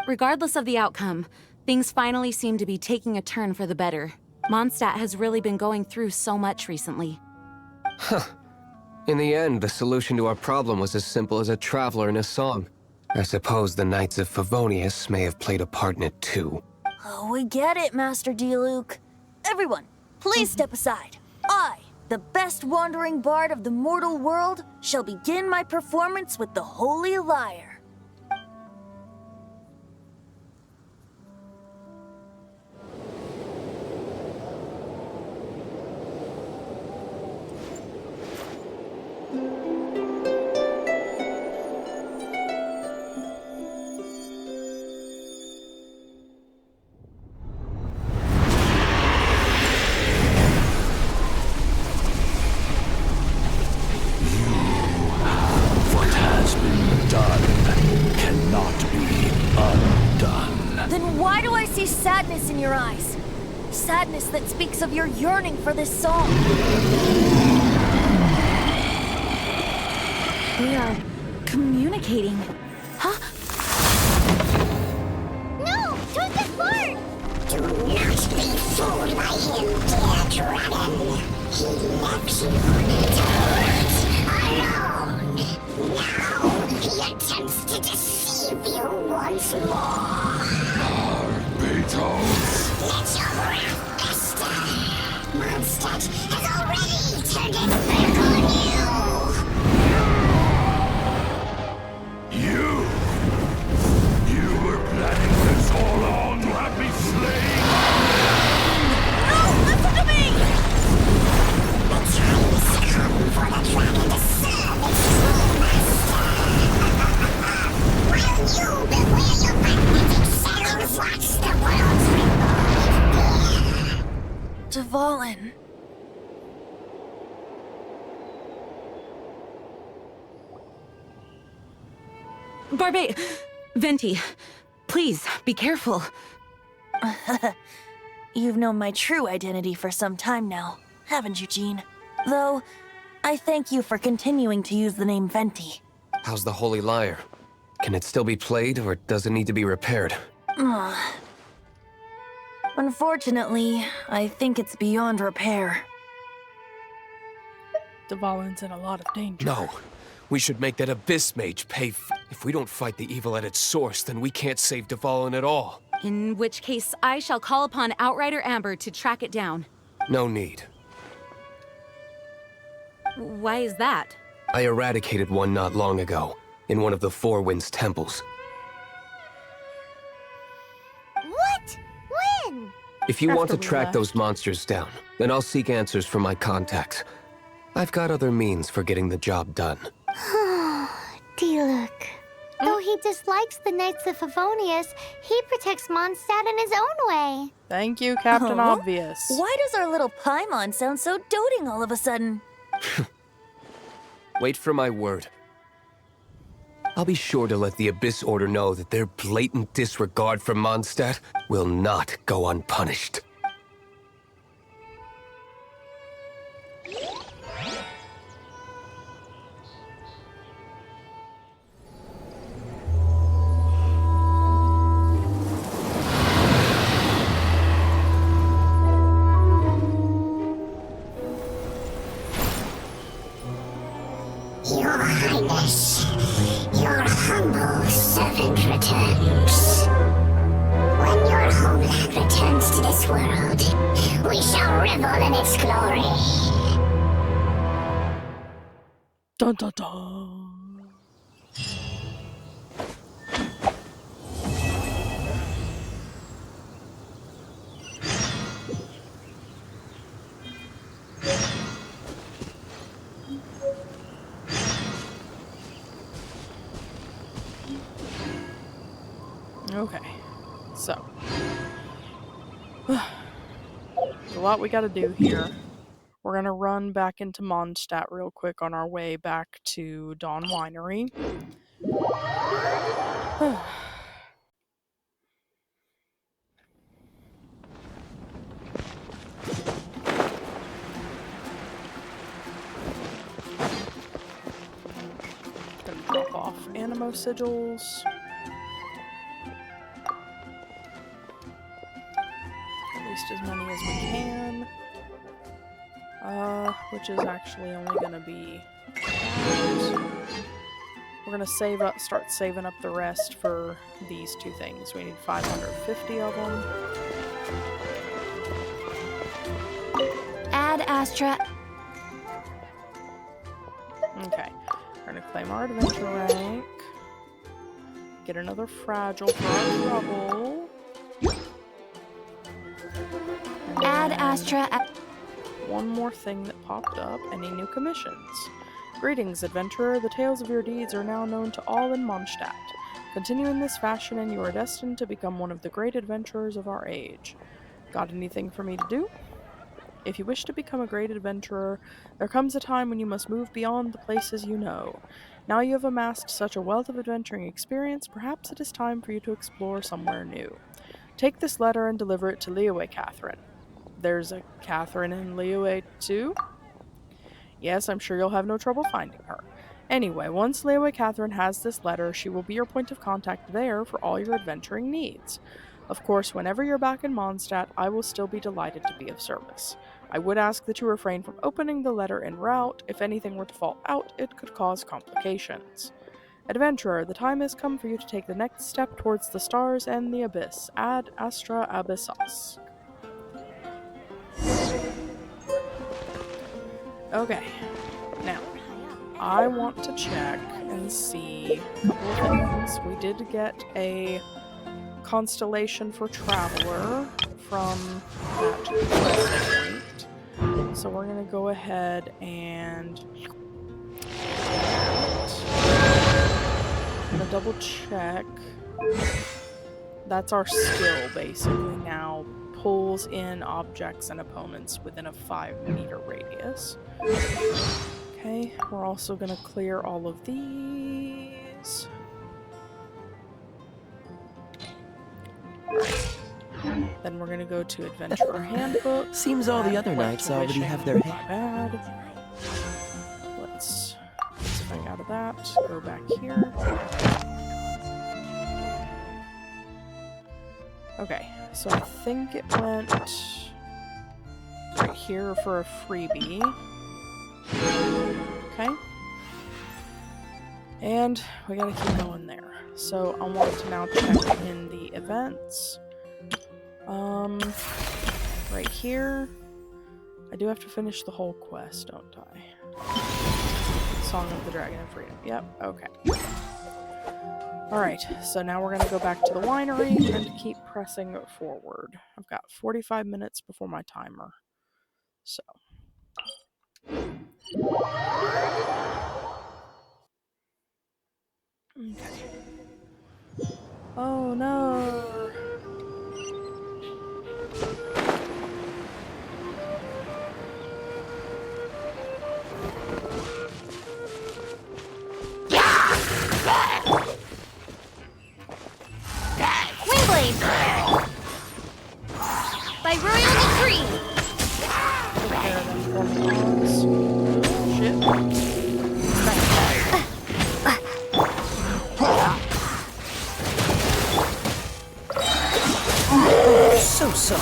Regardless of the outcome, things finally seem to be taking a turn for the better. Mondstadt has really been going through so much recently. In the end, the solution to our problem was as simple as a traveler in a song. I suppose the Knights of Favonius may have played a part in it too. Oh, we get it, Master D-Luke. Everyone, please step aside. I, the best wandering bard of the mortal world, shall begin my performance with the Holy Lyre. Sadness in your eyes. Sadness that speaks of your yearning for this song. They are communicating. Huh? No! Choose this part! Do not be fooled by him, dear dragon. He left you alone. Now he attempts to deceive you once more. Let your wrath fester. Mondstadt has already turned its back on you. You were planning this all along to have me slain? No! Listen to me! The time has come for the dragon to serve its true master. While you beware your magnetic shadows watch the world's Dvalin. Venti, please, be careful. You've known my true identity for some time now, haven't you, Jean? Though, I thank you for continuing to use the name Venti. How's the Holy Lyre? Can it still be played, or does it need to be repaired? Unfortunately, I think it's beyond repair. Dvalin's in a lot of danger. No. We should make that Abyss Mage pay If we don't fight the evil at its source, then we can't save Dvalin at all. In which case, I shall call upon Outrider Amber to track it down. No need. Why is that? I eradicated one not long ago, in one of the Four Winds temples. What? When? If you want to After we track left. those monsters down, then I'll seek answers from my contacts. I've got other means for getting the job done. D-Luke. Though he dislikes the Knights of Favonius, he protects Mondstadt in his own way. Thank you, Captain Huh? Obvious. Why does our little Paimon sound so doting all of a sudden? Wait for my word. I'll be sure to let the Abyss Order know that their blatant disregard for Mondstadt will not go unpunished. Your Highness, your humble servant returns. When your homeland returns to this world, we shall revel in its glory. Dun dun dun. Okay, so there's a lot we gotta do here. We're gonna run back into Mondstadt real quick on our way back to Dawn Winery. animo sigils. At least as many as we can. Which is actually only gonna be that. We're gonna start saving up the rest for these two things. We need 550 of them. Add Astra. Okay, we're gonna claim our adventure rank. Get another fragile for our trouble. Add Astra. One more thing that popped up. Any new commissions? Greetings, adventurer. The tales of your deeds are now known to all in Mondstadt. Continue in this fashion and you are destined to become one of the great adventurers of our age. Got anything for me to do? If you wish to become a great adventurer, there comes a time when you must move beyond the places you know. Now you have amassed such a wealth of adventuring experience, perhaps it is time for you to explore somewhere new. Take this letter and deliver it to Liyue Catherine. There's a Catherine in Liyue too? Yes, I'm sure you'll have no trouble finding her. Anyway, once Liyue Catherine has this letter, she will be your point of contact there for all your adventuring needs. Of course, whenever you're back in Mondstadt, I will still be delighted to be of service. I would ask that you refrain from opening the letter en route. If anything were to fall out, it could cause complications. Adventurer, the time has come for you to take the next step towards the stars and the abyss. Ad Astra Abyssas. Okay, now, I want to check and see a couple of things. We did get a constellation for Traveler from that quest point. So we're going to go ahead and I'm going to double check. That's our skill, basically, now. Pulls in objects and opponents within a 5-meter radius. Okay, we're also going to clear all of these. Then we're going to go to Adventurer Handbook. Seems all the other knights already have their bad. Let's swing out of that. Go back here. Okay, so I think it went right here for a freebie. Okay. And we gotta keep going there. So I want to now check in the events. Right here. I do have to finish the whole quest, don't I? Song of the Dragon of Freedom. Yep, okay. Alright, so now we're going to go back to the winery and keep pressing forward. I've got 45 minutes before my timer. So. Okay. Oh no! By royal decree! So sorry.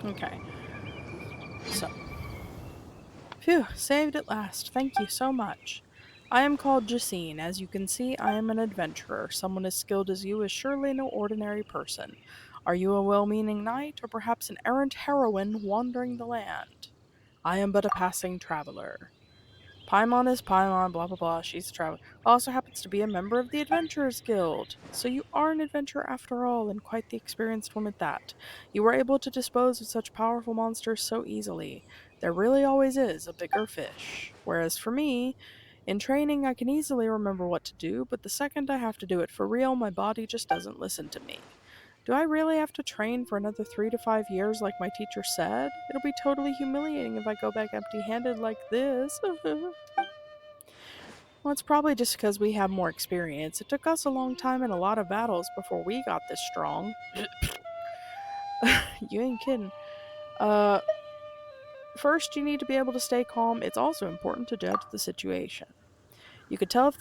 Okay. So. Phew, saved at last. Thank you so much. I am called Jacine. As you can see, I am an adventurer. Someone as skilled as you is surely no ordinary person. Are you a well-meaning knight, or perhaps an errant heroine wandering the land? I am but a passing traveler. Paimon is Paimon, blah blah blah, she's a traveler. Also happens to be a member of the Adventurers Guild. So you are an adventurer after all, and quite the experienced one at that. You were able to dispose of such powerful monsters so easily. There really always is a bigger fish. Whereas for me, in training I can easily remember what to do, but the second I have to do it for real, my body just doesn't listen to me. Do I really have to train for another 3 to 5 years like my teacher said? It'll be totally humiliating if I go back empty-handed like this. Well, it's probably just because we have more experience. It took us a long time and a lot of battles before we got this strong. You ain't kidding. First, you need to be able to stay calm. It's also important to judge the situation. You can tell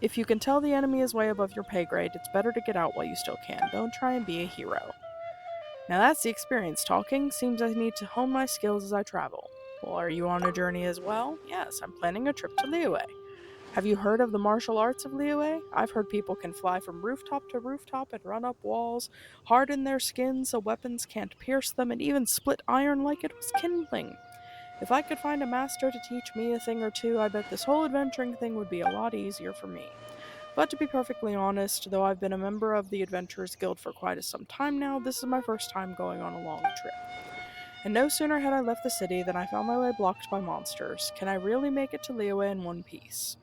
if you can tell the enemy is way above your pay grade, it's better to get out while you still can. Don't try and be a hero. Now that's the experience talking. Seems I need to hone my skills as I travel. Well, are you on a journey as well? Yes, I'm planning a trip to Liyue. Have you heard of the martial arts of Liyue? I've heard people can fly from rooftop to rooftop and run up walls, harden their skin so weapons can't pierce them, and even split iron like it was kindling. If I could find a master to teach me a thing or two, I bet this whole adventuring thing would be a lot easier for me. But to be perfectly honest, though I've been a member of the Adventurers Guild for quite some time now, this is my first time going on a long trip. And no sooner had I left the city than I found my way blocked by monsters. Can I really make it to Liyue in one piece?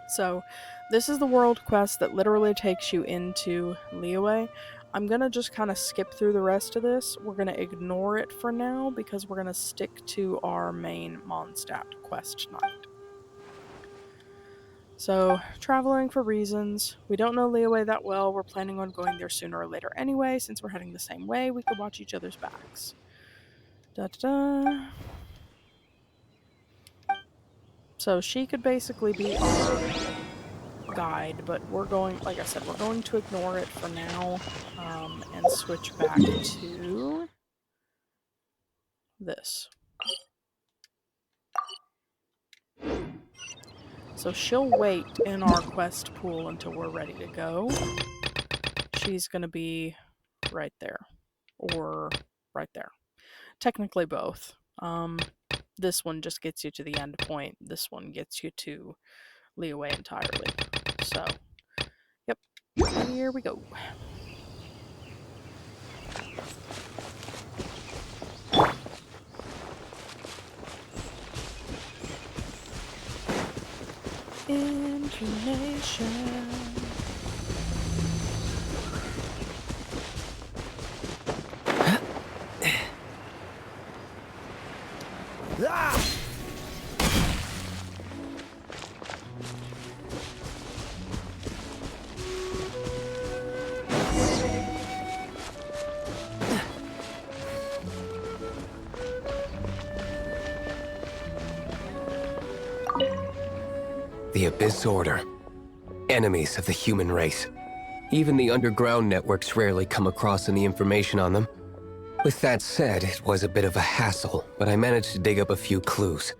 So, this is the world quest that literally takes you into Liyue. I'm gonna just kind of skip through the rest of this. We're gonna ignore it for now because we're gonna stick to our main Mondstadt quest tonight. So, traveling for reasons. We don't know Liyue that well. We're planning on going there sooner or later anyway. Since we're heading the same way, we could watch each other's backs. Da-da-da. So she could basically be our guide, but we're going, like I said, we're going to ignore it for now, and switch back to this. So she'll wait in our quest pool until we're ready to go. She's gonna be right there, or right there. Technically both. This one just gets you to the end point. This one gets you to Liyue entirely. So, yep, here we go. Information. The Abyss Order. Enemies of the human race. Even the underground networks rarely come across any information on them. With that said, it was a bit of a hassle, but I managed to dig up a few clues.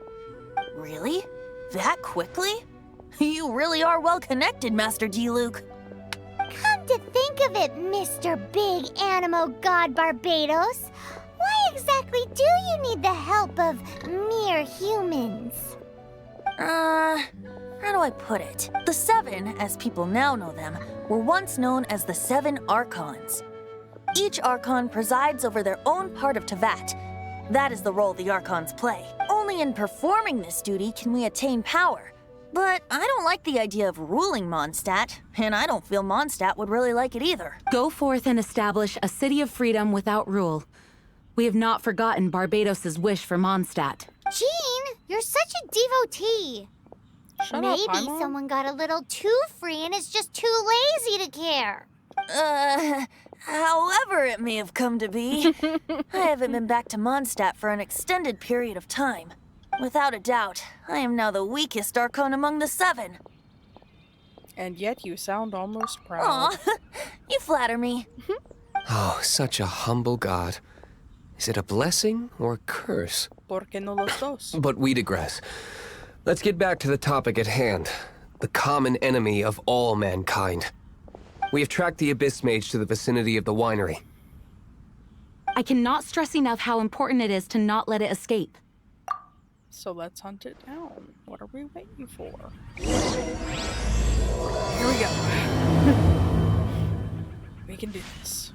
Really? That quickly? You really are well connected, Master Diluc. Come to think of it, Mr. Big Animo God Barbados, why exactly do you need the help of mere humans? How do I put it? The Seven, as people now know them, were once known as the Seven Archons. Each Archon presides over their own part of Teyvat. That is the role the Archons play. Only in performing this duty can we attain power. But I don't like the idea of ruling Mondstadt, and I don't feel Mondstadt would really like it either. Go forth and establish a city of freedom without rule. We have not forgotten Barbados' wish for Mondstadt. Jean, you're such a devotee. Shut up, Maybe Paimon. someone got a little too free and is just too lazy to care. However it may have come to be, I haven't been back to Mondstadt for an extended period of time. Without a doubt, I am now the weakest Archon among the Seven. And yet you sound almost proud. Aw, you flatter me. Oh, such a humble god. Is it a blessing or a curse? Porque no los dos? But we digress. Let's get back to the topic at hand. The common enemy of all mankind. We have tracked the Abyss Mage to the vicinity of the winery. I cannot stress enough how important it is to not let it escape. So let's hunt it down. What are we waiting for? Here we go. We can do this.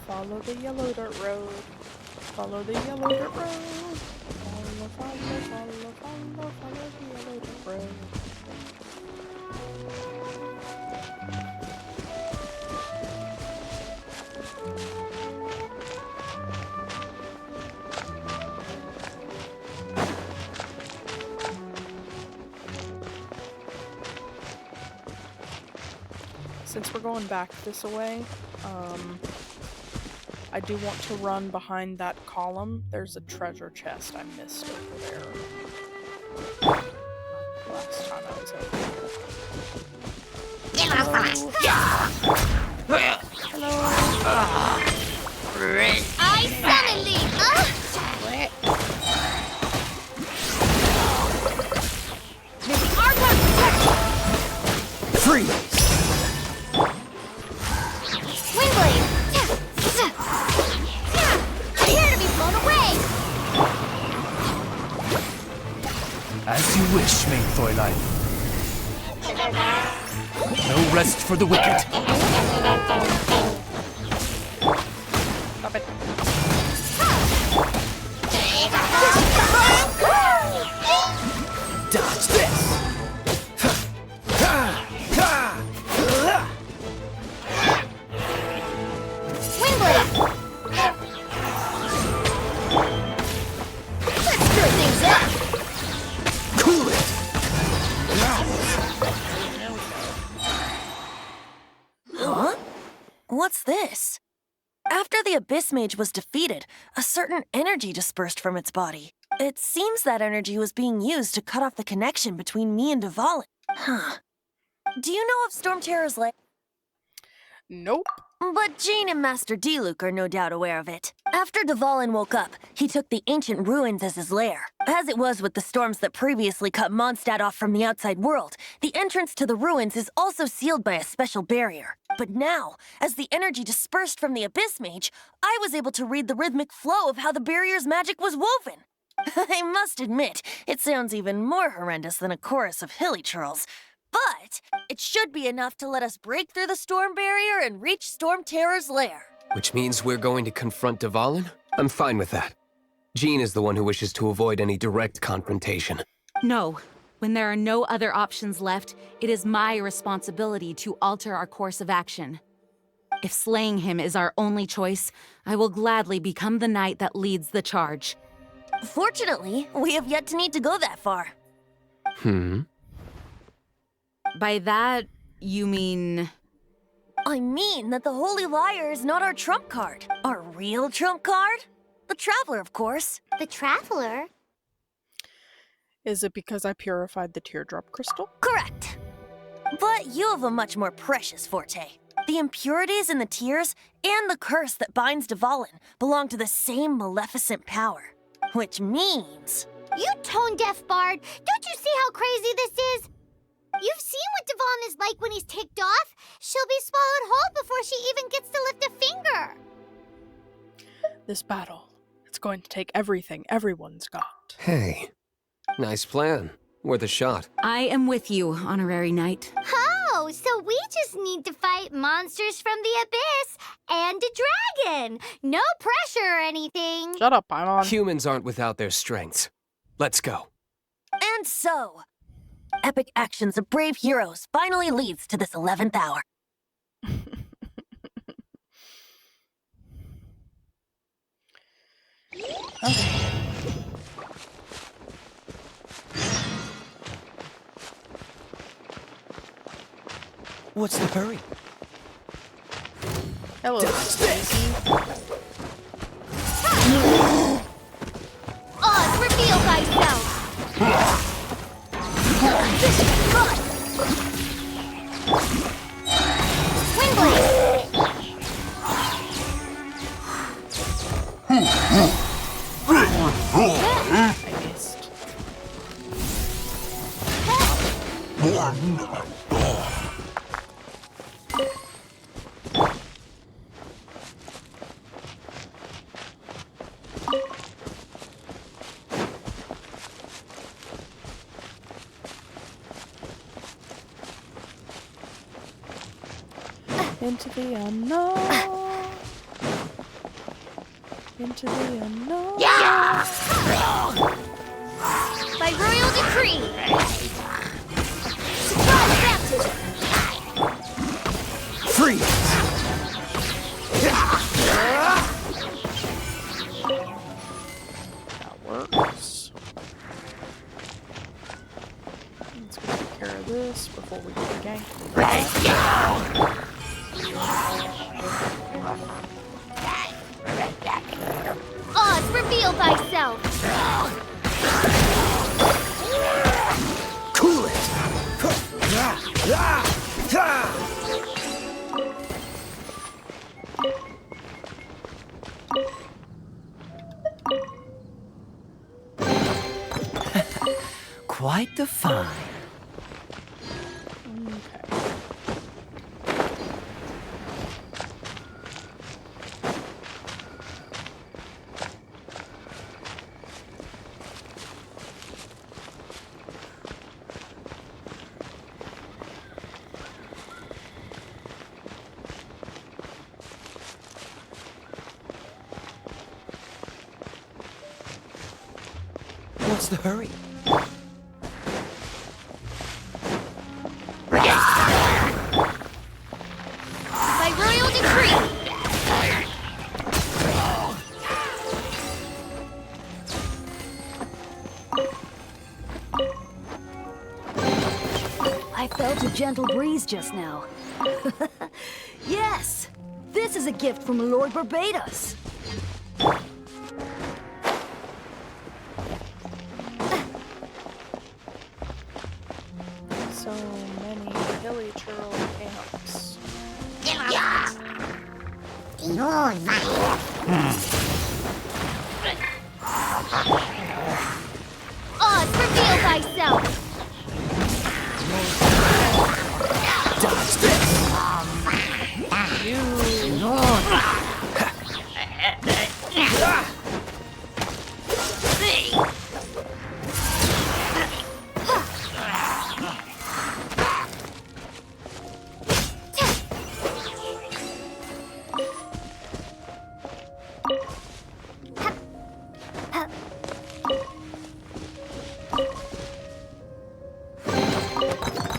Follow the yellow dirt road. Follow the yellow dirt road. Follow the yellow dirt road. since we're going back this way, I do want to run behind that column. There's a treasure chest I missed over there. Last time I was over there. Hello. I summon thee! May the Argon protect you! Freeze! Windblade! Prepare to be blown away! As you wish, main Fräulein. No rest for the wicked. Stop it. Dodge this! Windblade! Let's stir things up! Cool it! Huh? What's this? After the Abyss Mage was defeated, a certain energy dispersed from its body. It seems that energy was being used to cut off the connection between me and Dvalin. Huh. Do you know of Storm Terror's lair? Nope. But Jean and Master Diluc are no doubt aware of it. After Dvalin woke up, he took the ancient ruins as his lair. As it was with the storms that previously cut Mondstadt off from the outside world, the entrance to the ruins is also sealed by a special barrier. But now, as the energy dispersed from the Abyss Mage, I was able to read the rhythmic flow of how the barrier's magic was woven. I must admit, it sounds even more horrendous than a chorus of hilly churls. But it should be enough to let us break through the storm barrier and reach Storm Terror's lair. Which means we're going to confront Dvalin? I'm fine with that. Jean is the one who wishes to avoid any direct confrontation. No. When there are no other options left, it is my responsibility to alter our course of action. If slaying him is our only choice, I will gladly become the knight that leads the charge. Fortunately, we have yet to need to go that far. By that, you mean... I mean that the Holy Liar is not our trump card. Our real trump card? The Traveler, of course. The Traveler? Is it because I purified the teardrop crystal? Correct. But you have a much more precious forte. The impurities in the tears and the curse that binds Dvalin belong to the same maleficent power. Which means... You tone-deaf bard! Don't you see how crazy this is? You've seen what Dvalin is like when he's ticked off. She'll be swallowed whole before she even gets to lift a finger. This battle, it's going to take everything everyone's got. Hey, nice plan. Worth a shot. I am with you, honorary knight. Oh, so we just need to fight monsters from the abyss and a dragon. No pressure or anything. Shut up, Paimon. Humans aren't without their strengths. Let's go. And so, epic actions of brave heroes finally leads to this 11th hour. Okay. What's the hurry? Hello, Stacy. Oz, reveal thyself. This is good. Windblade. I missed. Into the unknown. Into the unknown. Yeah! By royal decree. Surprise baptism. Freeze! That works. Let's go take care of this before we get ganked. Oz, reveal thyself! Cool it! Quite the find. What's the hurry? By royal decree! I felt a gentle breeze just now. Yes! This is a gift from Lord Barbados. So many hilly churl camps. Oz, reveal thyself! Dodge this!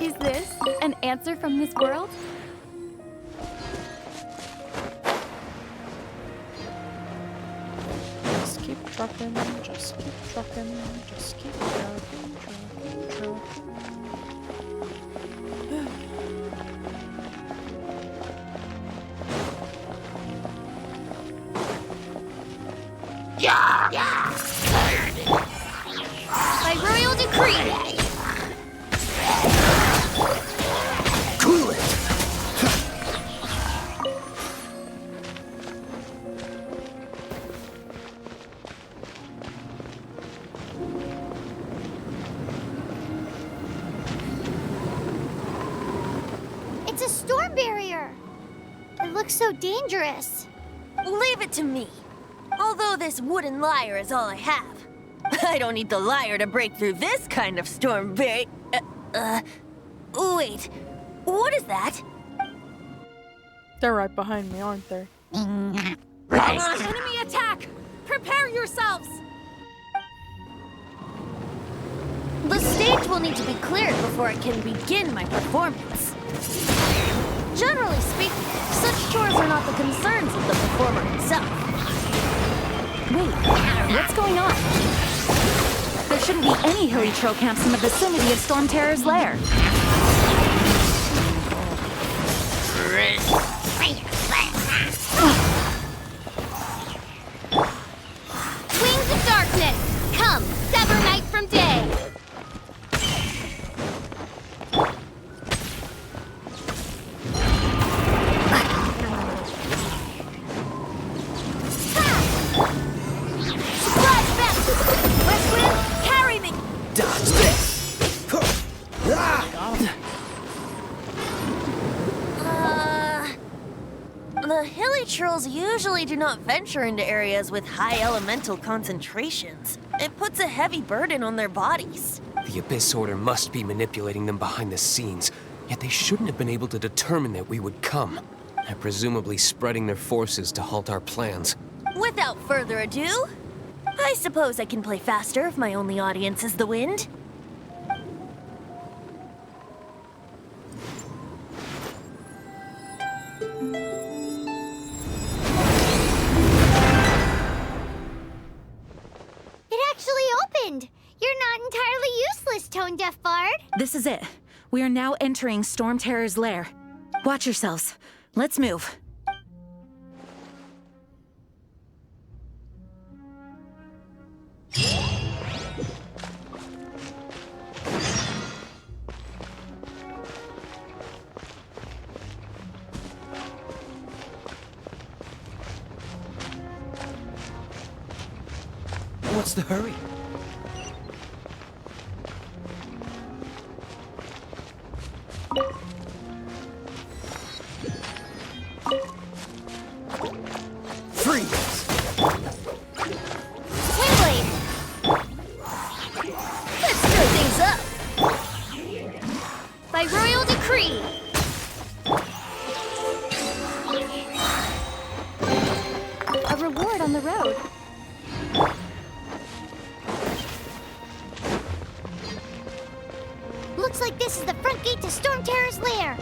Is this an answer from this world? Just keep trucking, just keep trucking, just keep trucking, trucking. By royal decree! Cool it! It's a storm barrier! It looks so dangerous. Leave it to me. Although this wooden lyre is all I have. I don't need the lyre to break through this kind of storm wait, what is that? They're right behind me, aren't they? Enemy attack! Prepare yourselves! The stage will need to be cleared before I can begin my performance. Generally speaking, such chores are not the concerns of the performer himself. Wait, what's going on? There shouldn't be any hilly trail camps in the vicinity of Storm Terror's lair. Wings of darkness! Come, sever night from day! Splash back! West wind, carry me! Dodge this! The hilly trolls usually do not venture into areas with high elemental concentrations. It puts a heavy burden on their bodies. The Abyss Order must be manipulating them behind the scenes, yet they shouldn't have been able to determine that we would come. And presumably spreading their forces to halt our plans. Without further ado, I suppose I can play faster if my only audience is the wind. It actually opened! You're not entirely useless, Tone Deaf Bard! This is it. We are now entering Storm Terror's lair. Watch yourselves. Let's move. What's the hurry? Freeze! Keyblade! Let's stir things up! By royal decree! A reward on the road. Looks like this is the front gate to Storm Terror's lair.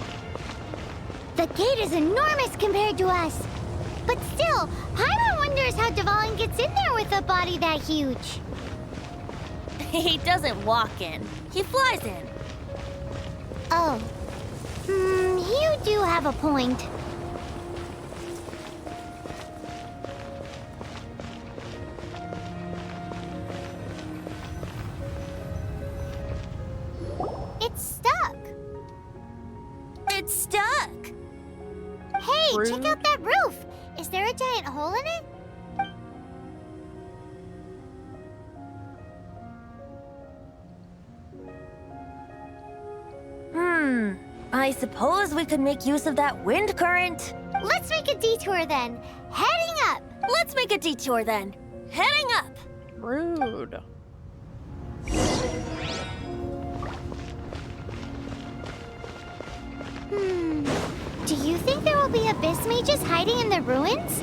The gate is enormous compared to us. But still, Paimon wonders how Dvalin gets in there with a body that huge. He doesn't walk in. He flies in. Oh. You do have a point. It's stuck. It's stuck. Hey, Rude. check out that roof. Is there a giant hole in it? I suppose we could make use of that wind current. Let's make a detour then. Heading up. Let's make a detour then. Heading up. Rude. Do you think there will be abyss mages hiding in the ruins?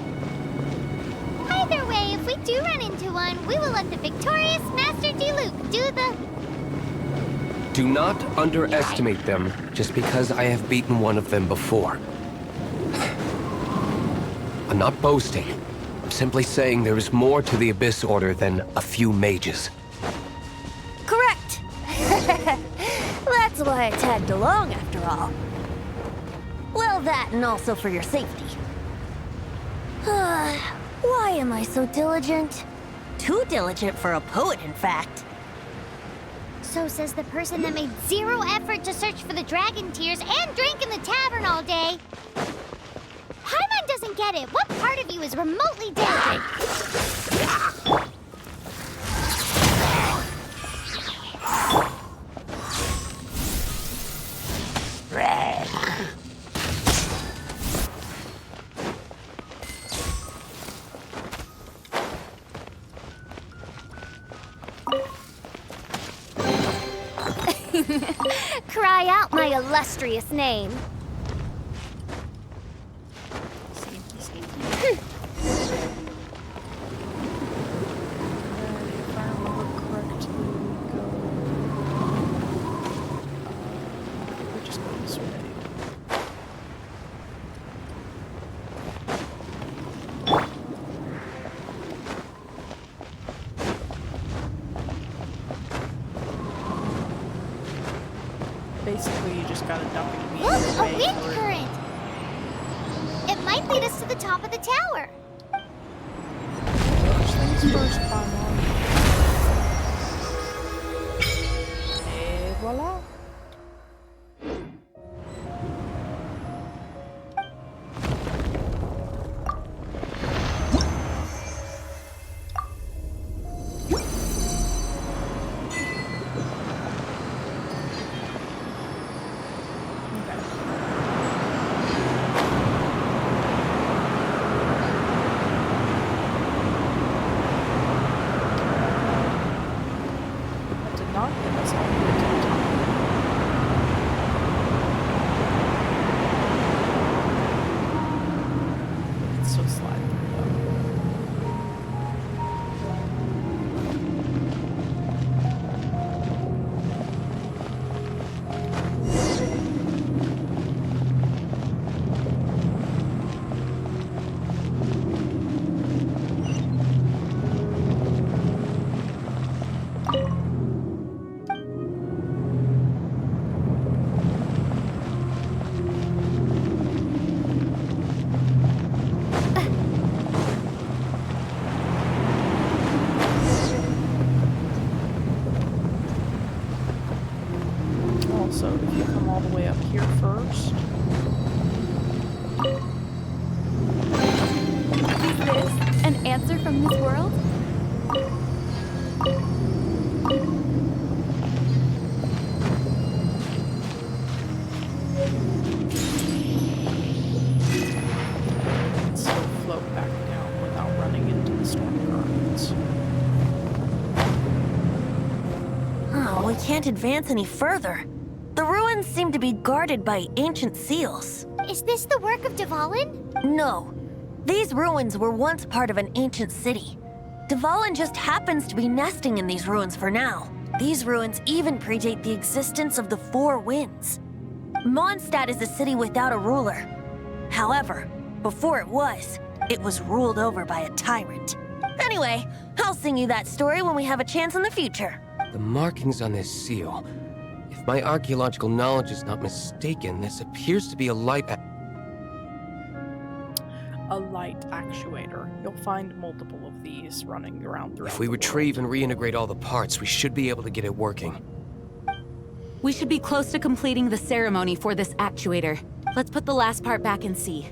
Either way, if we do run into one, we will let the victorious Master Diluc do the... Do not underestimate them just because I have beaten one of them before. I'm not boasting. I'm simply saying there is more to the Abyss Order than a few mages. Correct. That's why I tagged along after all. Well, that and also for your safety. Why am I so diligent? Too diligent for a poet, in fact. So says the person that made zero effort to search for the dragon tears and drank in the tavern all day. Paimon doesn't get it. What part of you is remotely diligent? Cry out my illustrious name. Sneaky, sneaky. If I remember correctly, we just go this way. Basically, you just gotta duck and beat Look, your a way wind through. current. It might lead us to the top of the tower. First things first, Paimon. Et voila. Not get us all the way to the top. It's so slimy Also, if you come all the way up here first. Is this an answer from this world? We can't advance any further. The ruins seem to be guarded by ancient seals. Is this the work of Dvalin? No. These ruins were once part of an ancient city. Dvalin just happens to be nesting in these ruins for now. These ruins even predate the existence of the Four Winds. Mondstadt is a city without a ruler. However, before it was ruled over by a tyrant. Anyway, I'll sing you that story when we have a chance in the future. The markings on this seal. If my archaeological knowledge is not mistaken, this appears to be a light actuator. You'll find multiple of these running around throughout If we the retrieve world. and reintegrate all the parts, we should be able to get it working. We should be close to completing the ceremony for this actuator. Let's put the last part back and see.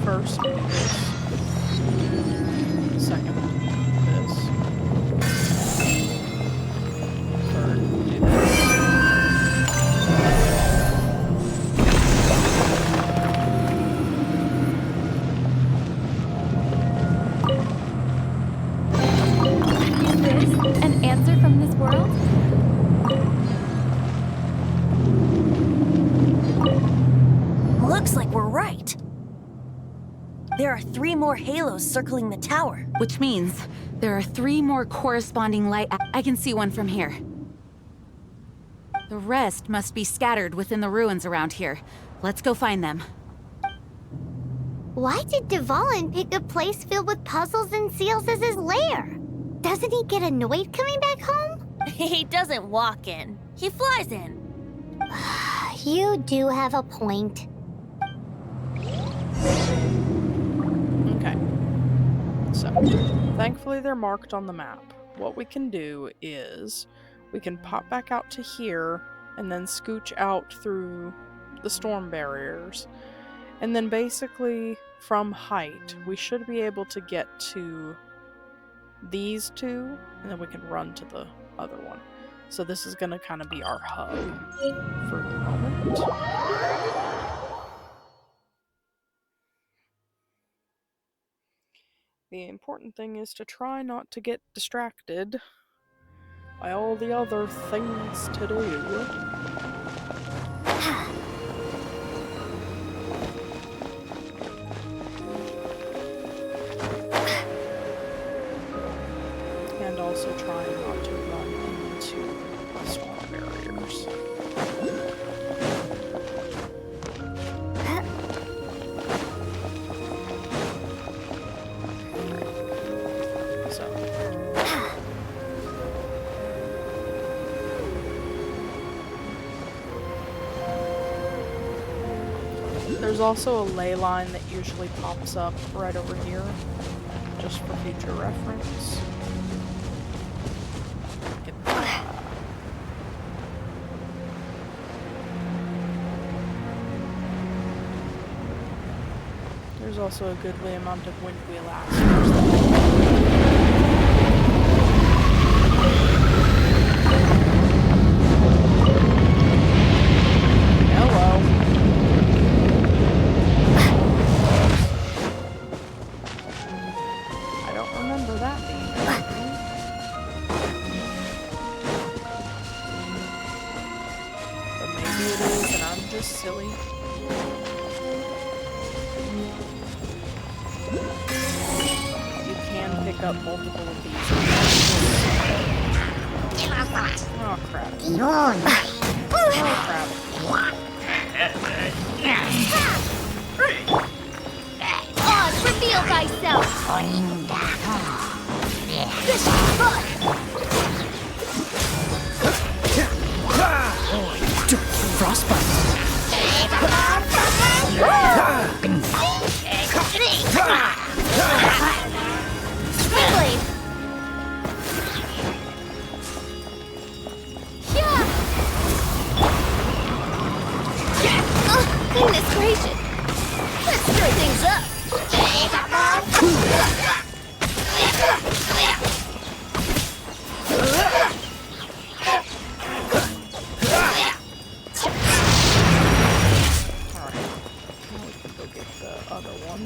First, do this. Second, this. Third, do this. Is this an answer from this world? Looks like we're right. There are 3 more halos circling the tower. Which means there are 3 more corresponding light. I can see one from here. The rest must be scattered within the ruins around here. Let's go find them. Why did Dvalin pick a place filled with puzzles and seals as his lair? Doesn't he get annoyed coming back home? He doesn't walk in. He flies in. You do have a point. Okay. So, thankfully they're marked on the map. What we can do is we can pop back out to here and then scooch out through the storm barriers. And then basically from height, we should be able to get to these two, and then we can run to the other one. So this is going to kind of be our hub for the moment. The important thing is to try not to get distracted by all the other things to do. And also trying not to run into the storm barriers. There's also a ley line that usually pops up right over here, just for future reference. Get that. There's also a goodly amount of wind wheel aspects. Silly. You can pick up multiple of these. Oh crap. Oh crap. Oz, reveal thyself! This is fun! Frostbite. Springblade! Oh, goodness gracious! Let's stir things up! Other one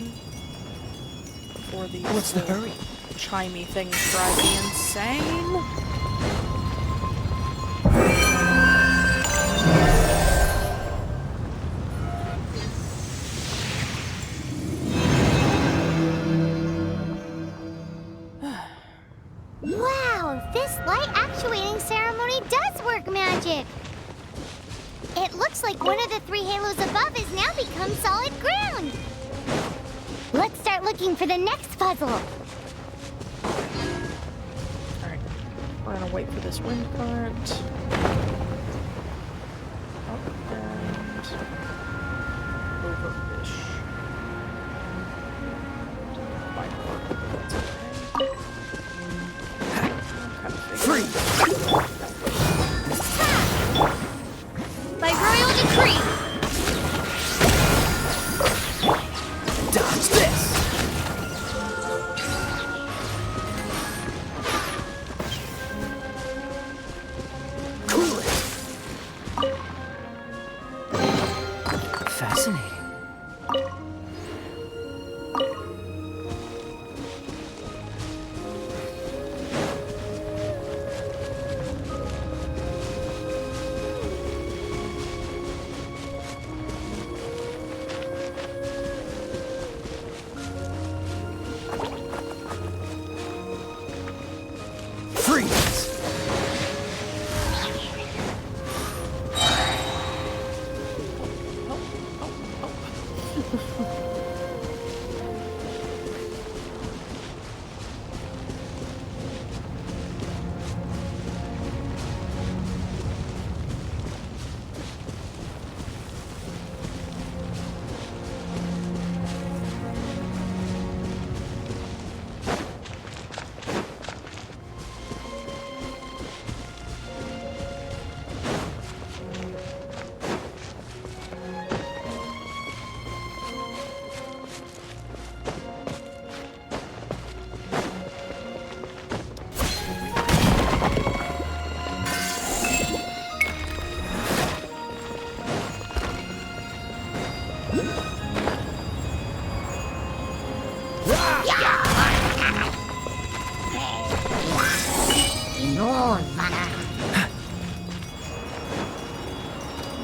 for the What's the hurry? chimey things drive me insane. Wow, this light actuating ceremony does work magic! It looks like one of the 3 halos above has now become solid ground! Let's start looking for the next puzzle! Alright, we're gonna wait for this wind current. Up and over-ish. Might work, but that's okay. By royal decree! Dodge this! Cool it! Fascinating.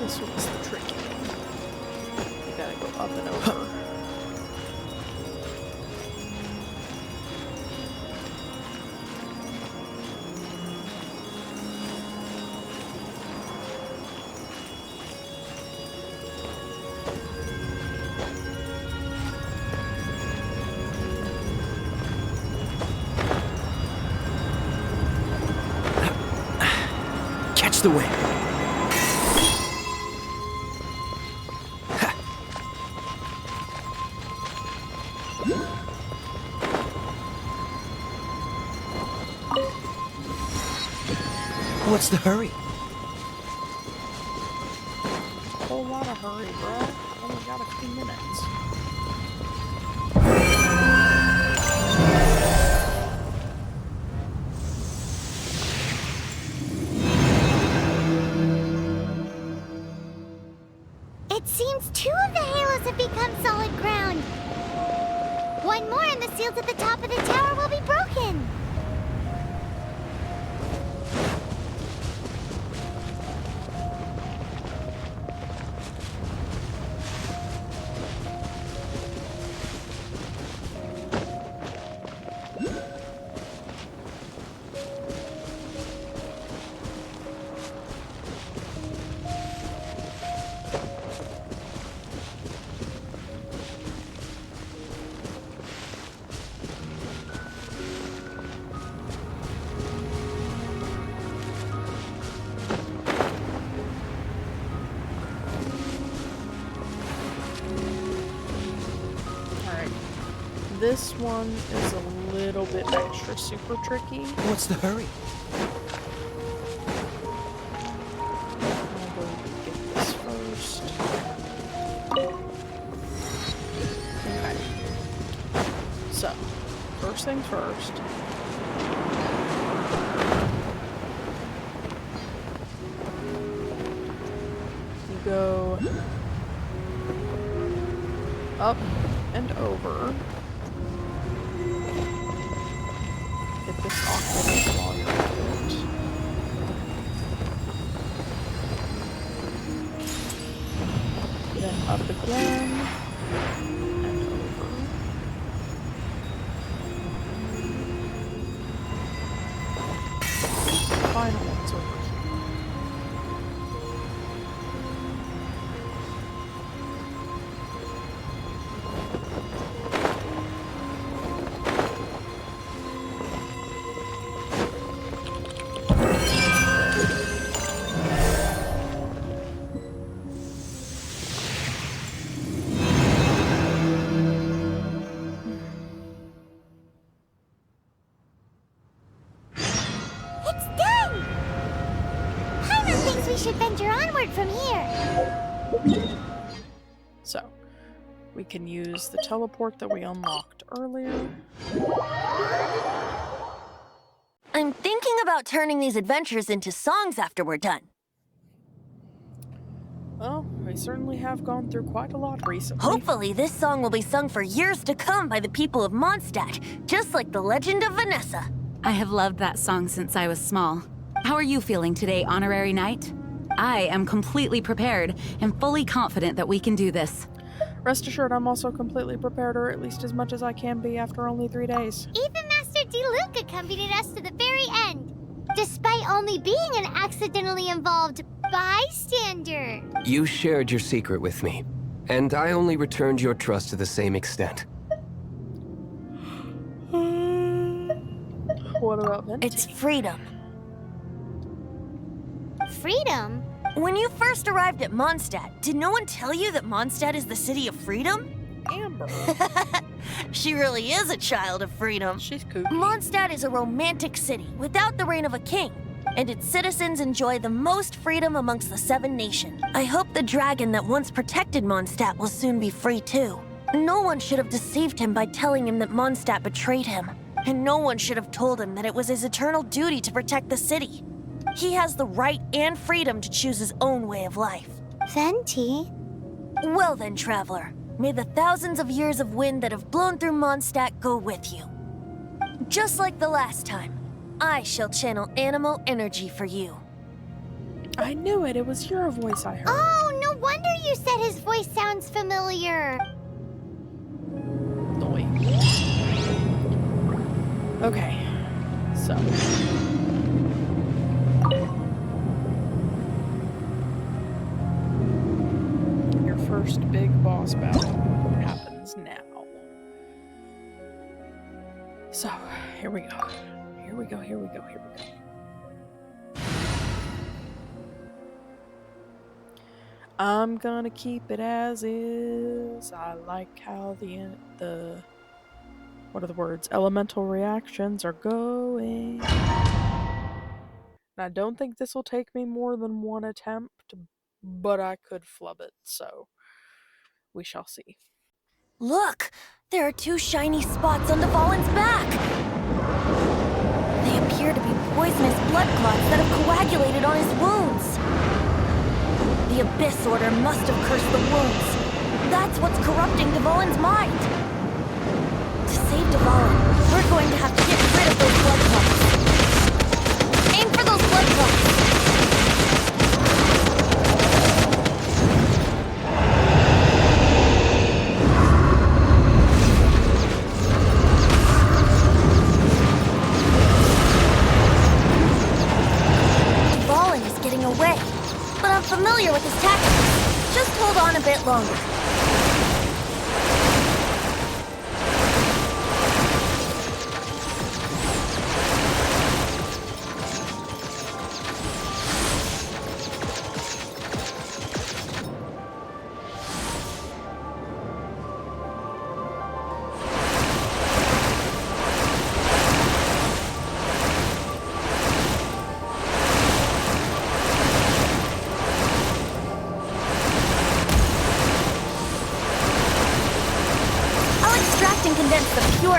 This was the tricky one. You gotta go up and over. Catch the wind. What's the hurry? A whole lot of hurry, bro. Only got a few minutes. It seems 2 of the halos have become solid ground. One more and the seals at the top of the tower will be broken. This one is a little bit extra super tricky. What's the hurry? I'll go get this first. Okay. So, first things first. You go up and over. then up again. And over. Final one's over here. It's done! Paimon thinks we should venture onward from here. So, we can use the teleport that we unlocked earlier. I'm thinking about turning these adventures into songs after we're done. Well, we certainly have gone through quite a lot recently. Hopefully, this song will be sung for years to come by the people of Mondstadt, just like the legend of Vanessa. I have loved that song since I was small. How are you feeling today, Honorary Knight? I am completely prepared and fully confident that we can do this. Rest assured, I'm also completely prepared, or at least as much as I can be after only 3 days. Even Master Diluc accompanied us to the very end, despite only being an accidentally involved bystander. You shared your secret with me, and I only returned your trust to the same extent. What about Venti? It's freedom. Freedom? When you first arrived at Mondstadt, did no one tell you that Mondstadt is the city of freedom? Amber. She really is a child of freedom. She's kooky. Mondstadt is a romantic city without the reign of a king, and its citizens enjoy the most freedom amongst the 7 nations. I hope the dragon that once protected Mondstadt will soon be free too. No one should have deceived him by telling him that Mondstadt betrayed him, and no one should have told him that it was his eternal duty to protect the city. He has the right and freedom to choose his own way of life. Venti? Well then, traveler, may the thousands of years of wind that have blown through Mondstadt go with you. Just like the last time, I shall channel animal energy for you. I knew it. It was your voice I heard. Oh, no wonder you said his voice sounds familiar. Noi. Okay. So. Your first big boss battle happens now. So, here we go. Here we go, here we go, here we go. I'm gonna keep it as is. I like how the what are the words? Elemental reactions are going. And I don't think this will take me more than 1 attempt, but I could flub it, so we shall see. Look! There are 2 shiny spots on Dvalin's back! They appear to be poisonous blood clots that have coagulated on his wounds. The Abyss Order must have cursed the wounds. That's what's corrupting Dvalin's mind. To save Dvalin, we're going to have to get rid of those blood clots. Aim for those blood clots! Away, but I'm familiar with his tactics. Just hold on a bit longer.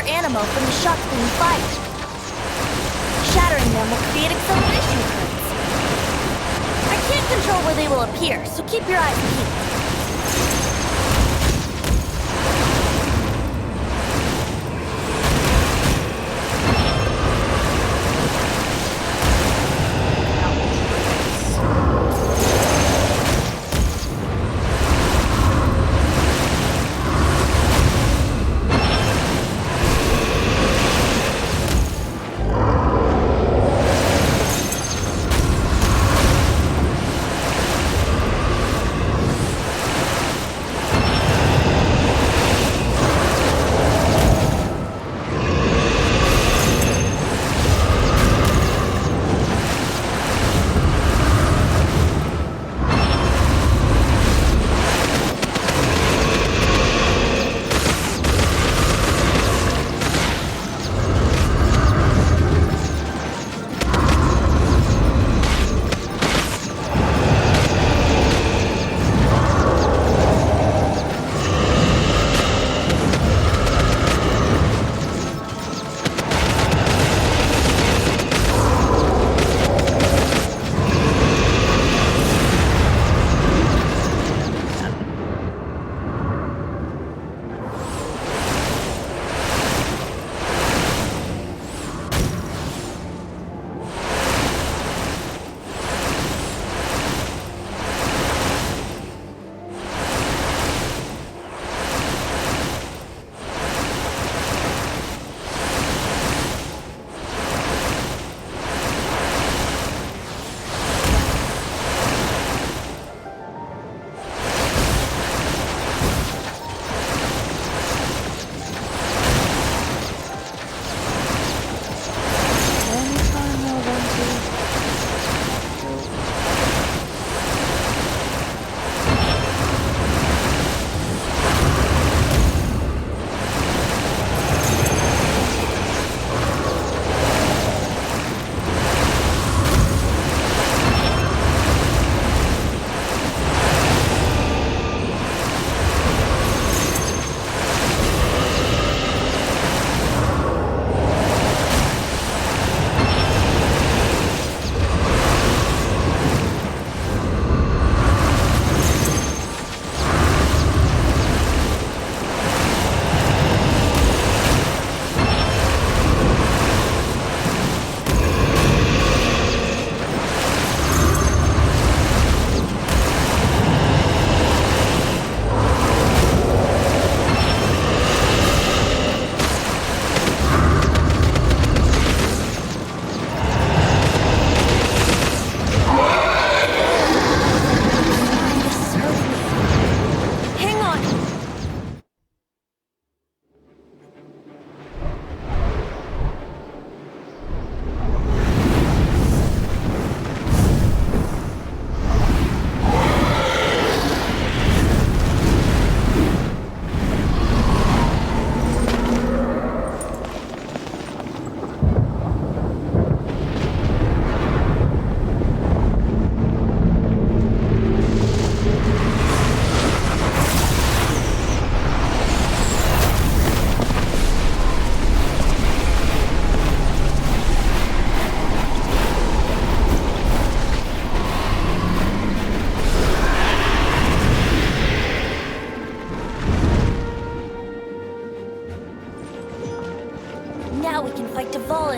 Animal from the shots being fired. Shattering them will create acceleration currents. I can't control where they will appear, so keep your eyes peeled.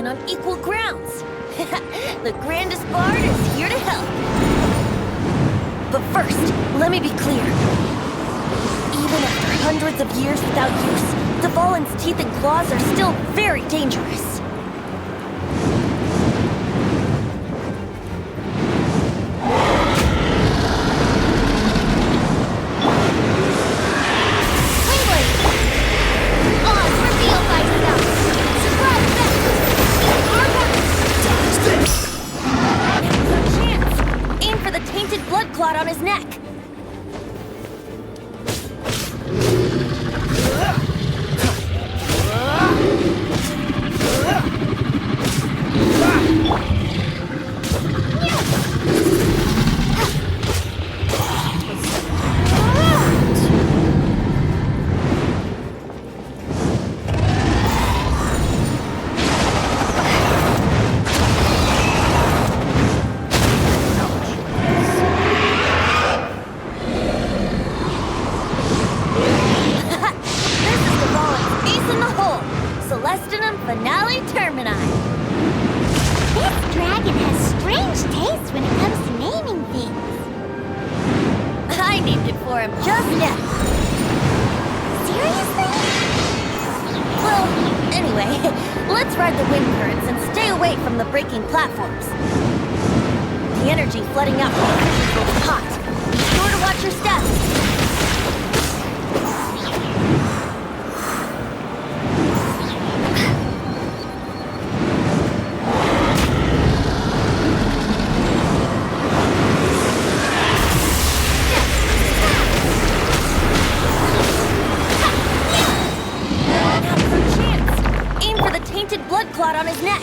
win on equal grounds. The grandest bard is here to help. But first, let me be clear. Even after hundreds of years without use, Dvalin's teeth and claws are still very dangerous. Clot on his neck. Let's ride the wind currents and stay away from the breaking platforms. The energy flooding out from the creatures will be hot. Be sure to watch your steps. Blood clot on his neck.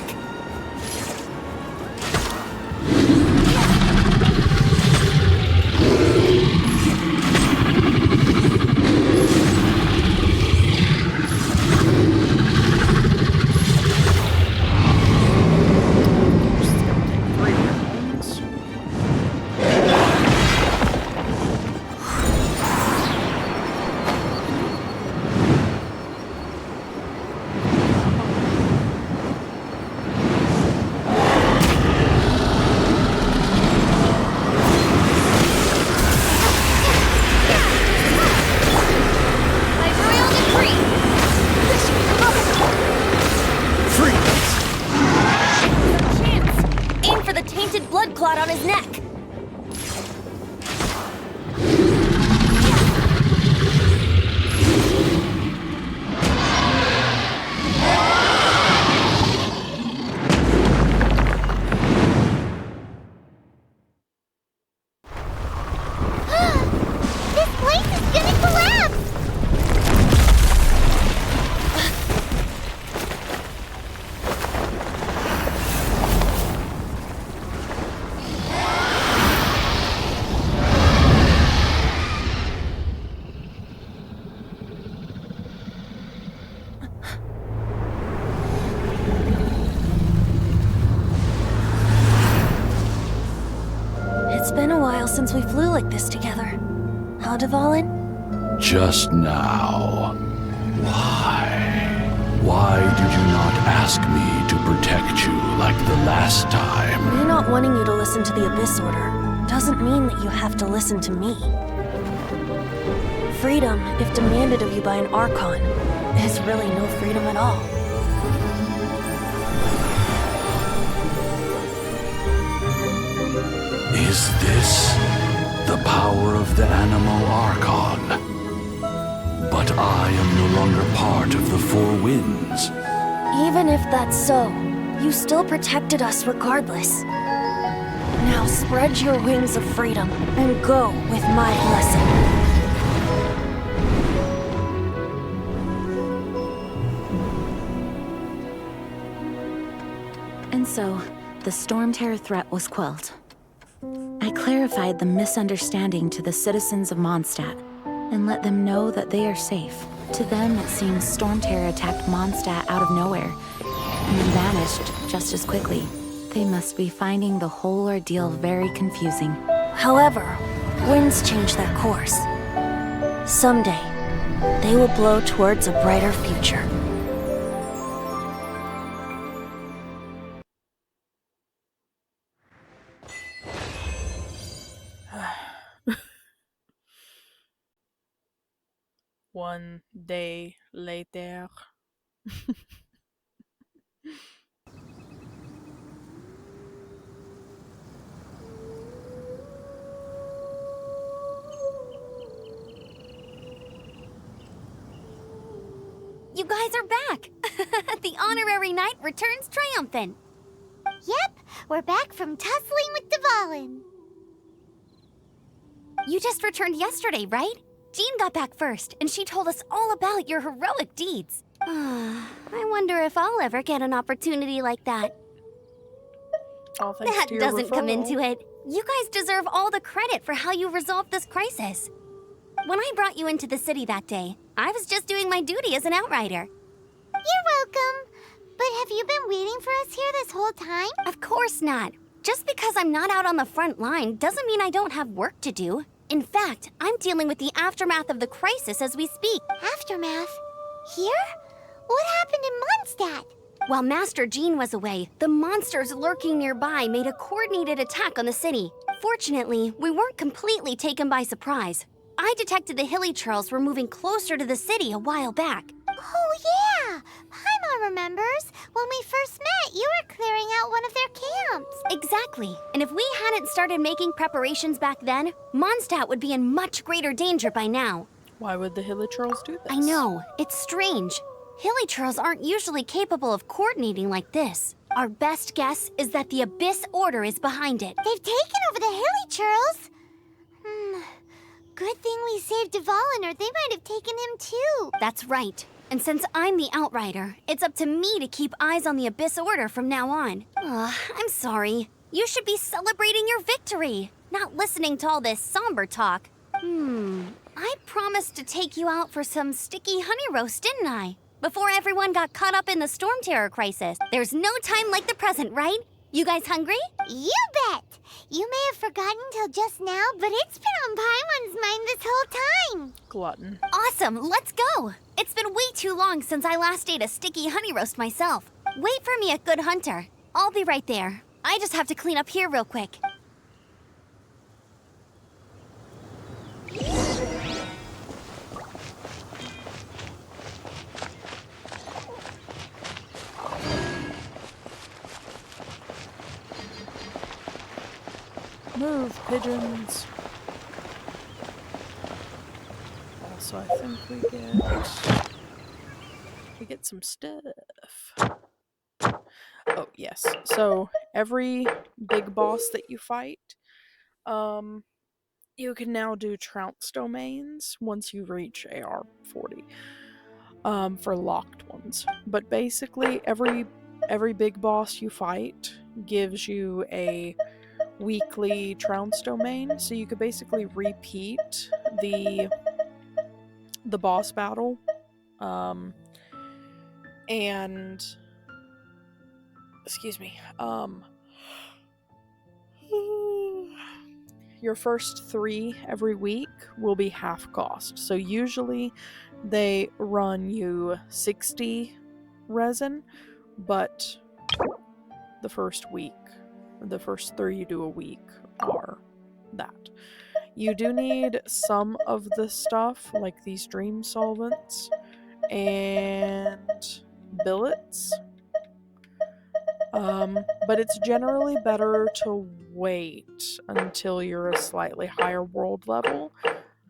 Blood clot on his neck. This place is gonna collapse! It's been a while since we flew like this together. How, Dvalin? Just now. Why? Why did you not ask me to protect you like the last time? Me not wanting you to listen to the Abyss Order doesn't mean that you have to listen to me. Freedom, if demanded of you by an Archon, is really no freedom at all. Is this the power of the Animo Archon? But I am no longer part of the Four Winds. Even if that's so, you still protected us regardless. Now spread your wings of freedom and go with my blessing. And so, the Storm Terror threat was quelled. I clarified the misunderstanding to the citizens of Mondstadt and let them know that they are safe. To them, it seems Storm Terror attacked Mondstadt out of nowhere and then vanished just as quickly. They must be finding the whole ordeal very confusing. However, winds change their course. Someday, they will blow towards a brighter future. One day later. You guys are back! The honorary knight returns triumphant. Yep, we're back from tussling with Dvalin. You just returned yesterday, right? Jean got back first, and she told us all about your heroic deeds. I wonder if I'll ever get an opportunity like that. All thanks That to your doesn't come referral. into it. You guys deserve all the credit for how you resolved this crisis. When I brought you into the city that day, I was just doing my duty as an outrider. You're welcome. But have you been waiting for us here this whole time? Of course not. Just because I'm not out on the front line doesn't mean I don't have work to do. In fact, I'm dealing with the aftermath of the crisis as we speak. Aftermath? Here? What happened in Mondstadt? While Master Jean was away, the monsters lurking nearby made a coordinated attack on the city. Fortunately, we weren't completely taken by surprise. I detected the Hilly Churls were moving closer to the city a while back. Oh, yeah! Paimon remembers. When we first met, you were clearing out one of their camps. Exactly. And if we hadn't started making preparations back then, Mondstadt would be in much greater danger by now. Why would the Hilly Churls do this? I know. It's strange. Hilly Churls aren't usually capable of coordinating like this. Our best guess is that the Abyss Order is behind it. They've taken over the Hilly Churls? Good thing we saved Dvalin, or they might have taken him too. That's right. And since I'm the Outrider, it's up to me to keep eyes on the Abyss Order from now on. I'm sorry. You should be celebrating your victory, not listening to all this somber talk. I promised to take you out for some sticky honey roast, didn't I? Before everyone got caught up in the Storm Terror crisis. There's no time like the present, right? You guys hungry? You bet! You may have forgotten till just now, but it's been on Paimon's mind this whole time. Glutton. Awesome, let's go! It's been way too long since I last ate a sticky honey roast myself. Wait for me at Good Hunter. I'll be right there. I just have to clean up here real quick. Move, pigeons. Also, I think we get some stuff. Oh, yes. So, every big boss that you fight, you can now do trounce domains once you reach AR 40. For locked ones. But basically, every big boss you fight gives you a weekly trounce domain, so you could basically repeat the boss battle, and excuse me, your first 3 every week will be half cost. So usually they run you 60 resin, but the first 3 you do a week are that. You do need some of the stuff, like these dream solvents and billets, but it's generally better to wait until you're a slightly higher world level,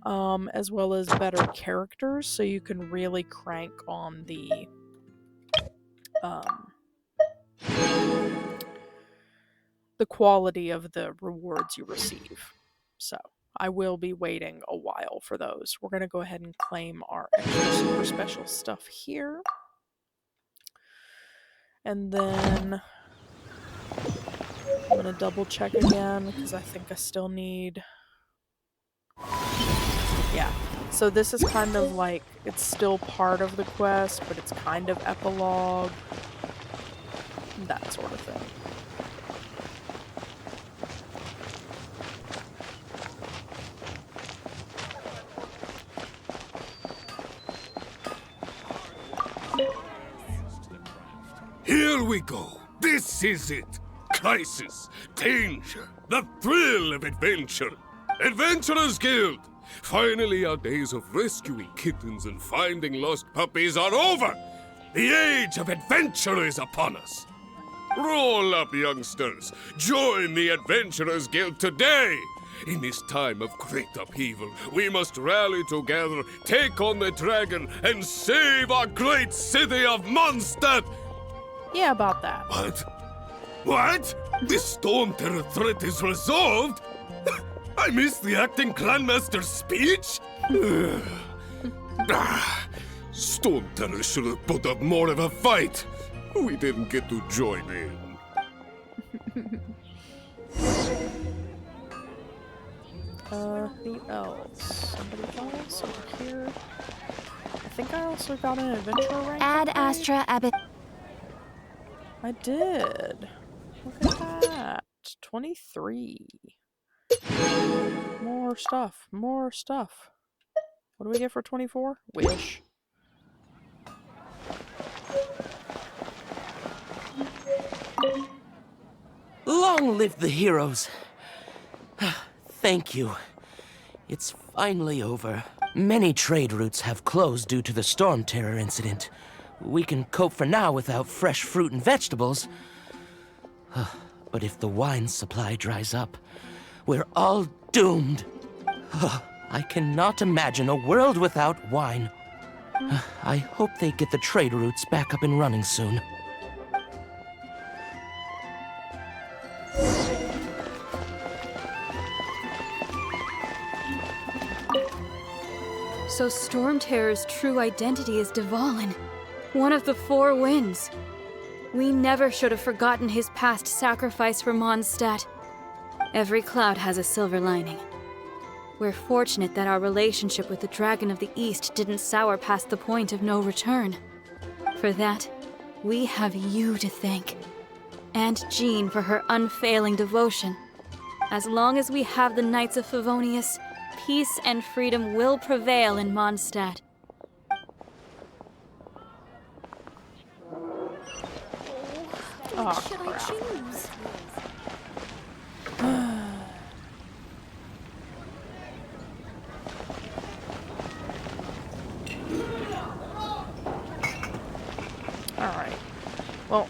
as well as better characters, so you can really crank on the quality of the rewards you receive. So I will be waiting a while for those. We're going to go ahead and claim our extra super special stuff here. And then I'm going to double check again because I think I still need... Yeah. So this is kind of like, it's still part of the quest, but it's kind of epilogue. That sort of thing. Here we go. This is it. Crisis, danger, the thrill of adventure. Adventurers Guild, Finally, our days of rescuing kittens and finding lost puppies are over! The age of adventure is upon us! Roll up, youngsters! Join the Adventurers Guild today! In this time of great upheaval, we must rally together, take on the dragon, and save our great city of Mondstadt! Yeah, about that. What? What? This Storm Terror threat is resolved? I missed the acting Grandmaster's speech? Storm Terror should have put up more of a fight. We didn't get to join in. Who else? Somebody else over here? I think I also got an adventure rank. Ad upgrade. Astra Abbott. I did. Look at that. 23. More stuff. More stuff. What do we get for 24? Wish. Long live the heroes. Thank you. It's finally over. Many trade routes have closed due to the Storm Terror incident. We can cope for now without fresh fruit and vegetables. But if the wine supply dries up, we're all doomed. I cannot imagine a world without wine. I hope they get the trade routes back up and running soon. So Storm Terror's true identity is Dvalin, one of the Four Winds. We never should have forgotten his past sacrifice for Mondstadt. Every cloud has a silver lining. We're fortunate that our relationship with the Dragon of the East didn't sour past the point of no return. For that, we have you to thank. And Jean for her unfailing devotion. As long as we have the Knights of Favonius, peace and freedom will prevail in Mondstadt. Oh, Should I crap. choose? Alright. Well,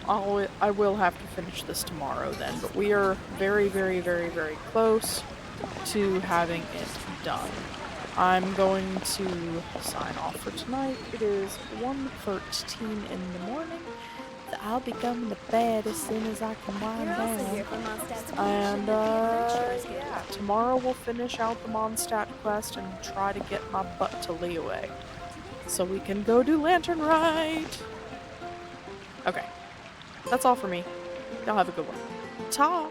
I will have to finish this tomorrow then, but we are very, very, very, very close to having it done. I'm going to sign off for tonight. It is 1:13 in the morning. So I'll be going to bed as soon as I can wind down. And yeah, tomorrow we'll finish out the Mondstadt quest and try to get my butt to Liyue, so we can go do Lantern Rite. Okay, that's all for me. Y'all have a good one. Ta!